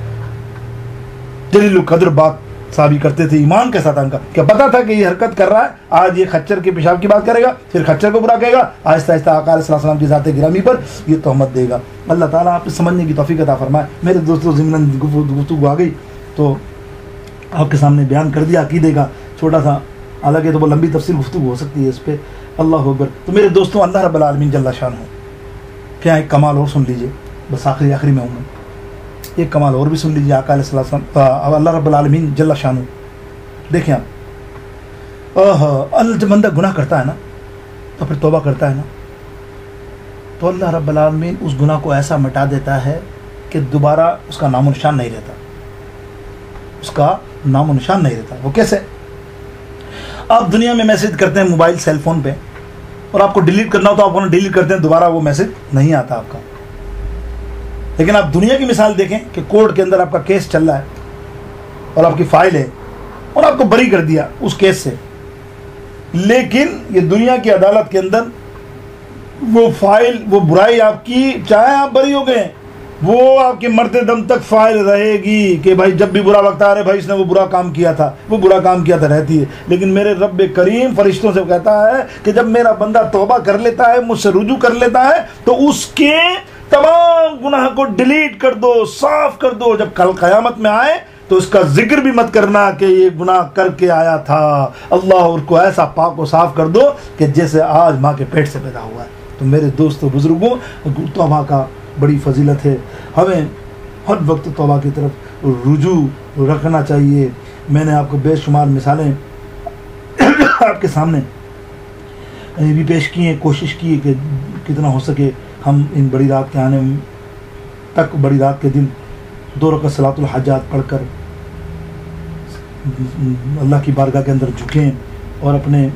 جلیل القدر بات صحابی کرتے تھے ایمان کے ساتھ. ان کا کیا پتا تھا کہ یہ حرکت کر رہا ہے، آج یہ خچر کے پیشاب کی بات کرے گا، پھر خچر کو برا کہے گا، آہستہ آہستہ آقا علیہ السلام کی ذات گرامی پر یہ تہمت دے گا. اللہ تعالیٰ آپ سمجھنے کی توفیق عطا فرمائے. میرے دوستوں ضمن گفتگو آ گئی تو آپ کے سامنے بیان کر دیا عقیدے کا چھوٹا سا، حالانکہ تو وہ لمبی تفصیل گفتگو ہو سکتی ہے اس پہ. اللہ اکبر. تو میرے دوستوں اللہ رب العالمین جل شان ہو. کیا ایک کمال اور سن لیجئے، بس آخری میں ہوں گا. ایک کمال اور بھی سن لیجئے آقا علیہ السلام، اللہ رب العالمین جل شان ہو. دیکھیں آپ، جب بندہ گناہ کرتا ہے نا تو پھر توبہ کرتا ہے نا تو اللہ رب العالمین اس گناہ کو ایسا مٹا دیتا ہے کہ دوبارہ اس کا نام و نشان نہیں رہتا. اس کا نام و نشان نہیں رہتا. وہ کیسے؟ آپ دنیا میں میسج کرتے ہیں موبائل سیل فون پہ، اور آپ کو ڈیلیٹ کرنا ہو تو آپ انہیں ڈیلیٹ کرتے ہیں، دوبارہ وہ میسج نہیں آتا آپ کا. لیکن آپ دنیا کی مثال دیکھیں کہ کورٹ کے اندر آپ کا کیس چل رہا ہے اور آپ کی فائل ہے اور آپ کو بری کر دیا اس کیس سے، لیکن یہ دنیا کی عدالت کے اندر وہ فائل، وہ برائی آپ کی، چاہے آپ بری ہو گئے، وہ آپ کے مرتے دم تک فائل رہے گی کہ بھائی جب بھی برا وقت آ رہے بھائی اس نے وہ برا کام کیا تھا، وہ برا کام کیا تھا، رہتی ہے. لیکن میرے رب کریم فرشتوں سے کہتا ہے کہ جب میرا بندہ توبہ کر لیتا ہے، مجھ سے رجوع کر لیتا ہے، تو اس کے تمام گناہ کو ڈیلیٹ کر دو، صاف کر دو. جب کل قیامت میں آئے تو اس کا ذکر بھی مت کرنا کہ یہ گناہ کر کے آیا تھا. اللہ اس کو ایسا پاک و صاف کر دو کہ جیسے آج ماں کے پیٹ سے پیدا ہوا ہے. تو میرے دوستو بزرگوں، توبہ کا بڑی فضیلت ہے. ہمیں ہر وقت توبہ کی طرف رجوع رکھنا چاہیے. میں نے آپ کو بے شمار مثالیں آپ کے سامنے بھی پیش کی ہیں، کوشش کی ہے کہ کتنا ہو سکے ہم ان بڑی رات کے آنے تک، بڑی رات کے دن 2 رکعت صلاۃ الحاجات پڑھ کر اللہ کی بارگاہ کے اندر جھکیں اور اپنے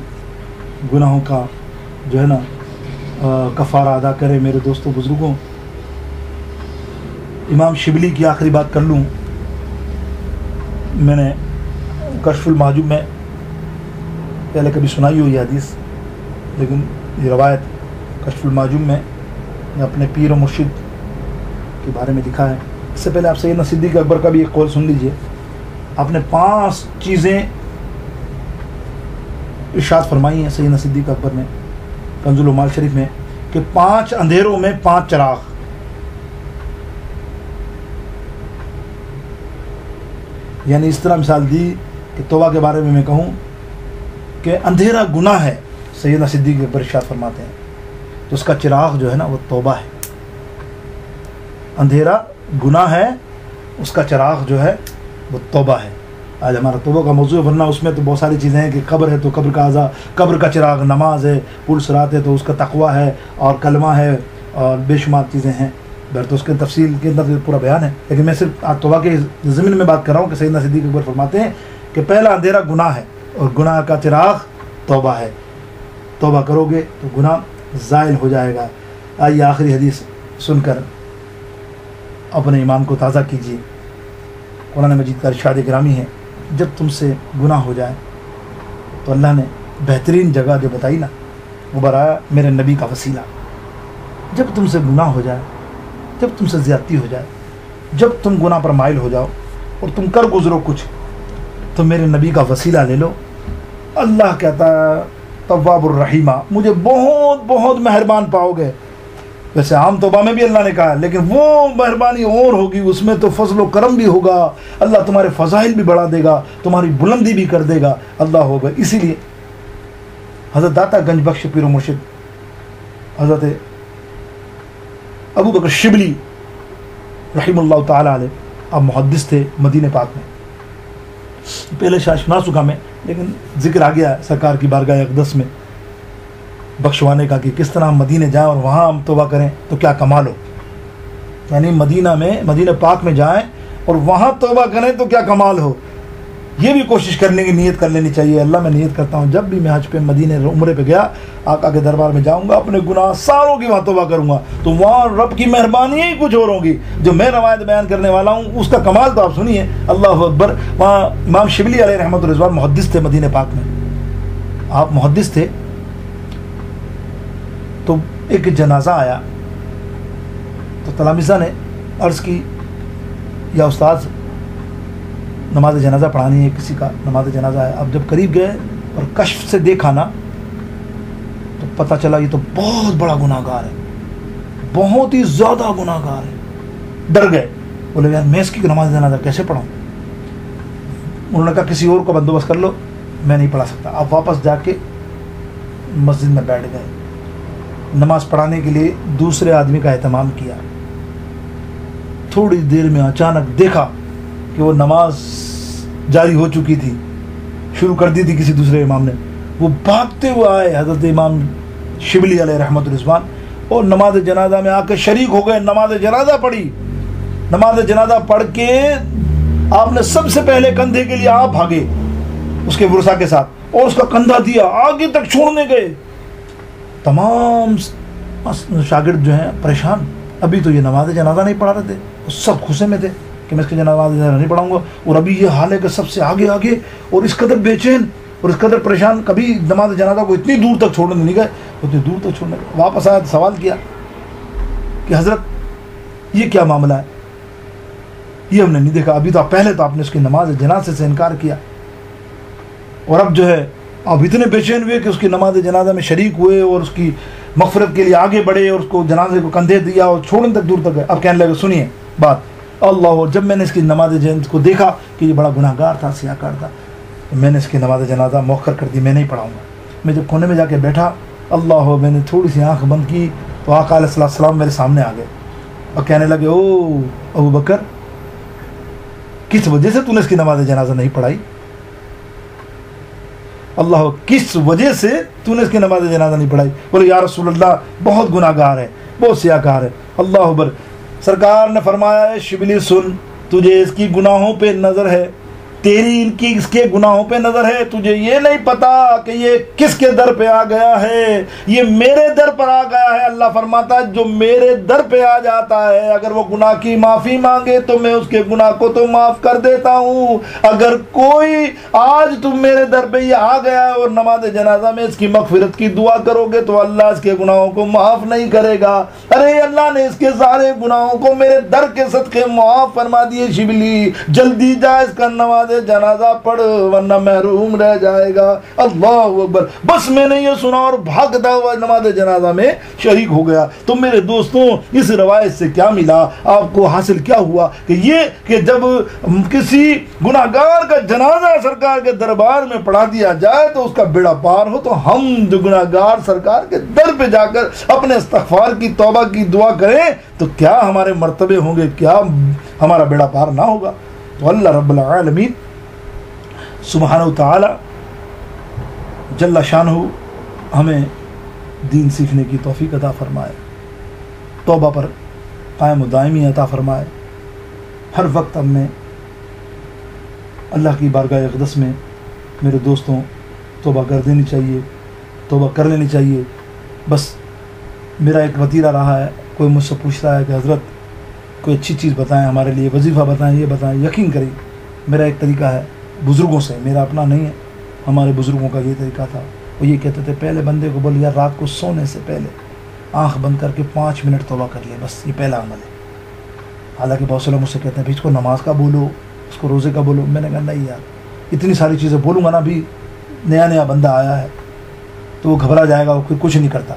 گناہوں کا جو ہے نا کفارہ ادا کریں. میرے دوستوں بزرگوں، امام شبلی کی آخری بات کر لوں. میں نے کشف المحجوب میں پہلے کبھی سنائی ہو یہ حدیث، لیکن یہ روایت کشف المحجوب میں اپنے پیر و مرشد کے بارے میں لکھا ہے. اس سے پہلے آپ سیدنا صدیق اکبر کا بھی ایک قول سن لیجئے. آپ نے 5 چیزیں ارشاد فرمائی ہیں سیدنا صدیق اکبر نے کنز العمال شریف میں کہ 5 اندھیروں میں 5 چراغ. یعنی اس طرح مثال دی کہ توبہ کے بارے میں کہوں کہ اندھیرا گناہ ہے، سیدنا صدیق اکبر ارشاد فرماتے ہیں، تو اس کا چراغ جو ہے نا وہ توبہ ہے۔ اندھیرا گناہ ہے، اس کا چراغ جو ہے وہ توبہ ہے۔ آج ہمارا توبہ کا موضوع ہے، ورنہ اس میں تو بہت ساری چیزیں ہیں کہ قبر ہے تو قبر کا عذاب، قبر کا چراغ نماز ہے، پل صراط ہے تو اس کا تقویٰ ہے اور کلمہ ہے اور بے شمار چیزیں ہیں، تو اس کے تفصیل کے اندر پورا بیان ہے، لیکن میں صرف آج توبہ کے ضمن میں بات کر رہا ہوں کہ سیدنا صدیق اکبر فرماتے ہیں کہ پہلا اندھیرا گناہ ہے اور گناہ کا چراغ توبہ ہے۔ توبہ کرو گے تو گناہ زائل ہو جائے گا۔ آئیے آخری حدیث سن کر اپنے ایمان کو تازہ کیجیے۔ قرآن مجید کا ارشاد گرامی ہے، جب تم سے گناہ ہو جائے تو اللہ نے بہترین جگہ جو بتائی نا وہ بتایا میرے نبی کا وسیلہ۔ جب تم سے گناہ ہو جائے، جب تم سے زیادتی ہو جائے، جب تم گناہ پر مائل ہو جاؤ اور تم کر گزرو کچھ، تو میرے نبی کا وسیلہ لے لو۔ اللہ کہتا ہے تواب الرحیمہ، مجھے بہت بہت مہربان پاؤ گے۔ ویسے عام توبہ میں بھی اللہ نے کہا ہے، لیکن وہ مہربانی اور ہوگی، اس میں تو فضل و کرم بھی ہوگا، اللہ تمہارے فضائل بھی بڑھا دے گا، تمہاری بلندی بھی کر دے گا، اللہ ہوگا۔ اسی لیے حضرت داتا گنج بخش پیر و مرشد حضرت ابو بکر شبلی رحم اللہ تعالیٰ علیہ، اب محدث تھے مدینہ پاک میں، پہلے شاہ سکھا میں، لیکن ذکر آ گیا سرکار کی بارگاہ اقدس میں بخشوانے کا کہ کس طرح ہم مدینہ جائیں اور وہاں ہم توبہ کریں تو کیا کمال ہو، یعنی مدینہ پاک میں جائیں اور وہاں توبہ کریں تو کیا کمال ہو۔ یہ بھی کوشش کرنے کی نیت کر لینی چاہیے۔ اللہ میں نیت کرتا ہوں جب بھی میں حج پہ مدینہ عمرے پہ گیا، آقا کے دربار میں جاؤں گا، اپنے گناہ ساروں کی وہاں توبہ کروں گا، تو وہاں رب کی مہربانی ہی کچھ اور ہوگی۔ جو میں روایت بیان کرنے والا ہوں اس کا کمال تو آپ سنیے، اللہ اکبر۔ وہاں امام شبلی علیہ رحمۃ الرضوان محدث تھے مدینہ پاک میں، آپ محدث تھے، تو ایک جنازہ آیا تو تلامذہ نے عرض کی یا استاذ نماز جنازہ پڑھانی ہے، کسی کا نماز جنازہ ہے۔ اب جب قریب گئے اور کشف سے دیکھا نا تو پتہ چلا یہ تو بہت بڑا گناہ گار ہے، بہت ہی زیادہ گناہ گار ہے۔ ڈر گئے، بولے یار میں اس کی نماز جنازہ کیسے پڑھوں؟ انہوں نے کہا کسی اور کو بندوبست کر لو، میں نہیں پڑھا سکتا۔ آپ واپس جا کے مسجد میں بیٹھ گئے، نماز پڑھانے کے لیے دوسرے آدمی کا اہتمام کیا۔ تھوڑی دیر میں اچانک دیکھا کہ وہ نماز جاری ہو چکی تھی، شروع کر دی تھی کسی دوسرے امام نے۔ وہ بھاگتے ہوئے آئے حضرت امام شبلی علیہ رحمۃ الرضوان اور نماز جنازہ میں آ کے شریک ہو گئے، نماز جنازہ پڑھی۔ نماز جنازہ پڑھ کے آپ نے سب سے پہلے کندھے کے لیے آپ بھاگے اس کے ورثا کے ساتھ اور اس کا کندھا دیا، آگے تک چھوڑنے گئے۔ تمام شاگرد جو ہیں پریشان، ابھی تو یہ نماز جنازہ نہیں پڑھا رہے تھے، سب خوشے میں تھے کہ میں اس کی نماز جنازہ نہیں پڑھاؤں گا، اور ابھی یہ حال ہے کہ سب سے آگے اور اس قدر بے چین اور اس قدر پریشان، کبھی نماز جنازہ کو اتنی دور تک چھوڑنے نہیں گئے، اتنی دور تک چھوڑنے گئے۔ واپس آیا تو سوال کیا کہ حضرت یہ کیا معاملہ ہے، یہ ہم نے نہیں دیکھا، ابھی تو پہلے تو آپ نے اس کی نماز جنازے سے انکار کیا، اور اب جو ہے آپ اتنے بے چین ہوئے کہ اس کی نماز جنازہ میں شریک ہوئے اور اس کی مغفرت کے لیے آگے بڑھے اور اس کو جنازے کو کندھے دیا اور چھوڑنے تک دور تک گئے۔ اب کہنے لگے سنیے بات، اللہ، جب میں نے اس کی نماز جنازہ کو دیکھا کہ یہ بڑا گناہ گار تھا، سیاہ کار تھا، تو میں نے اس کی نماز جنازہ مؤخر کر دی، میں نہیں پڑھاؤں گا۔ میں جب کونے میں جا کے بیٹھا، اللہ، میں نے تھوڑی سی آنکھ بند کی تو آقا علیہ السلام میرے سامنے آ گئے اور کہنے لگے او ابو بکر، کس وجہ سے تو نے اس کی نماز جنازہ نہیں پڑھائی؟ اللہ، کس وجہ سے تو نے اس کی نماز جنازہ نہیں پڑھائی؟ بولے یا رسول اللہ بہت گناہ گار ہے، بہت سیاہ کار ہے۔ اللہ اکبر۔ سرکار نے فرمایا ہے شبلی سن، تجھے اس کی گناہوں پہ نظر ہے، تیری ان کی اس کے گناہوں پہ نظر ہے، تجھے یہ نہیں پتا کہ یہ کس کے در پہ آ گیا ہے، یہ میرے در پر آ گیا ہے۔ اللہ فرماتا ہے جو میرے در پہ آ جاتا ہے اگر وہ گناہ کی معافی مانگے تو میں اس کے گناہ کو تو معاف کر دیتا ہوں۔ اگر کوئی آج تم میرے در پہ یہ آ گیا ہے اور نماز جنازہ میں اس کی مغفرت کی دعا کرو گے تو اللہ اس کے گناہوں کو معاف نہیں کرے گا۔ ارے اللہ نے اس کے سارے گناہوں کو میرے در کے صدقے معاف فرما دیے، شبلی جلدی جا اس کا نماز جنازہ پڑھ ورنہ محروم رہ جائے گا۔ اللہ اکبر۔ بس میں نے یہ سنا اور بھاگتا ہوا نماز جنازہ میں شریک ہو گیا۔ تو میرے دوستوں اس روایت سے کیا ملا، آپ کو حاصل کیا ہوا کہ یہ کہ جب کسی گناہگار کا جنازہ سرکار کے دربار میں پڑھا دیا جائے تو اس کا بیڑا پار ہو، تو ہم جو گناہگار سرکار کے در پہ جا کر اپنے استغفار کی توبہ کی دعا کریں تو کیا ہمارے مرتبے ہوں گے، کیا ہمارا بیڑا پار نہ ہوگا۔ تو اللہ رب العالمین سبحانہ تعالی جل شانہ ہمیں دین سیکھنے کی توفیق عطا فرمائے، توبہ پر قائم و دائمی عطا فرمائے۔ ہر وقت ہم نے اللہ کی بارگاہ اقدس میں میرے دوستوں توبہ کر دینی چاہیے، توبہ کر لینی چاہیے۔ بس میرا ایک وتیرہ رہا ہے، کوئی مجھ سے پوچھتا ہے کہ حضرت کوئی اچھی چیز بتائیں ہمارے لیے، وظیفہ بتائیں، یہ بتائیں۔ یقین کریں میرا ایک طریقہ ہے بزرگوں سے، میرا اپنا نہیں ہے، ہمارے بزرگوں کا یہ طریقہ تھا۔ وہ یہ کہتے تھے پہلے بندے کو بول یار رات کو سونے سے پہلے آنکھ بند کر کے 5 منٹ توبہ کر لے، بس یہ پہلا عمل ہے۔ حالانکہ بہت سے لوگ مجھ سے کہتے ہیں اس کو نماز کا بولو، اس کو روزے کا بولو۔ میں نے کہا نہیں یار اتنی ساری چیزیں بولوں گا نا، بھی نیا بندہ آیا ہے تو وہ گھبرا جائے گا، وہ پھر کچھ نہیں کرتا،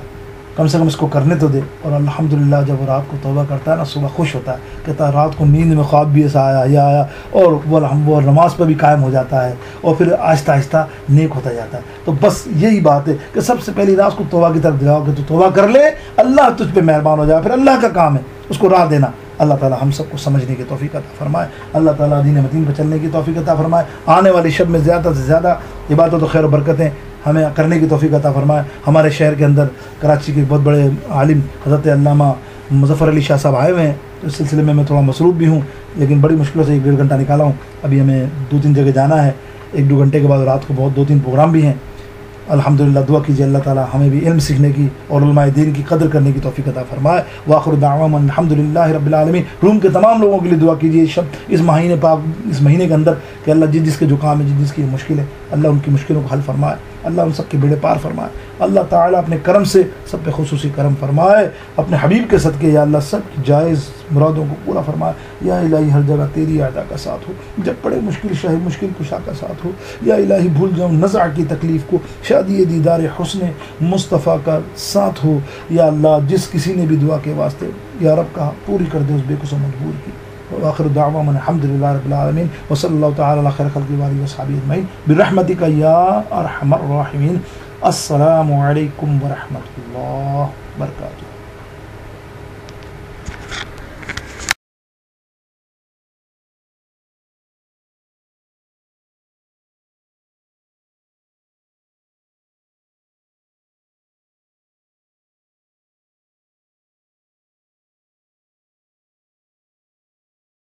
کم سے کم اس کو کرنے تو دے۔ اور الحمدللہ جب وہ رات کو توبہ کرتا ہے نا، صبح خوش ہوتا ہے، کہتا ہے رات کو نیند میں خواب بھی ایسا آیا یہ آیا، اور وہ نماز پہ بھی قائم ہو جاتا ہے، اور پھر آہستہ آہستہ نیک ہوتا جاتا ہے۔ تو بس یہی بات ہے کہ سب سے پہلی رات کو توبہ کی طرف جاؤ کہ تو توبہ کر لے، اللہ تجھ پہ مہربان ہو جائے، پھر اللہ کا کام ہے اس کو راہ دینا۔ اللہ تعالی ہم سب کو سمجھنے کی توفیق عطا فرمائے، اللہ تعالی دین متین پہ چلنے کی توفیق عطا فرمائے، آنے والی شب میں زیادہ سے زیادہ عبادت و خیر و برکتیں ہمیں کرنے کی توفیق عطا فرمائے۔ ہمارے شہر کے اندر کراچی کے بہت بڑے عالم حضرت علامہ مظفر علی شاہ صاحب آئے ہوئے ہیں، اس سلسلے میں تھوڑا مصروف بھی ہوں، لیکن بڑی مشکلوں سے 1-1.5 گھنٹہ نکالا ہوں۔ ابھی ہمیں 2-3 جگہ جانا ہے، 1-2 گھنٹے کے بعد رات کو بہت 2-3 پروگرام بھی ہیں۔ الحمدللہ دعا کیجیے اللہ تعالی ہمیں بھی علم سیکھنے کی اور علماء دین کی قدر کرنے کی توفیق عطا فرمائے۔ وآخر دعوانا الحمدللہ رب العالمین۔ روم کے تمام لوگوں کے لیے دعا کیجیے اس مہینے پاک، اس مہینے کے اندر کہ اللہ جس کے جو کام ہے، جس کی مشکل ہے، اللہ ان کی مشکلوں کو حل فرمائے، اللہ ان سب کے بیڑے پار فرمائے۔ اللہ تعالیٰ اپنے کرم سے سب پہ خصوصی کرم فرمائے، اپنے حبیب کے صدقے یا اللہ سب کی جائز مرادوں کو پورا فرمائے۔ یا الہی ہر جگہ تیری اعطا کا ساتھ ہو، جب بڑے مشکل شہ مشکل کشا کا ساتھ ہو۔ یا الہی بھول جاؤں نزع کی تکلیف کو، شادی دیدار حسن مصطفیٰ کا ساتھ ہو۔ یا اللہ جس کسی نے بھی دعا کے واسطے یا رب کہا پوری کر دے اس بے قصور مجبور کی۔ وآخر دعوانا الحمدللہ رب العالمین وصلی اللہ تعالی علی خیر خلق وآلہ وصحبہ اجمعین برحمتک یا ارحم الراحمین۔ السلام علیکم ورحمۃ اللہ وبرکاتہ۔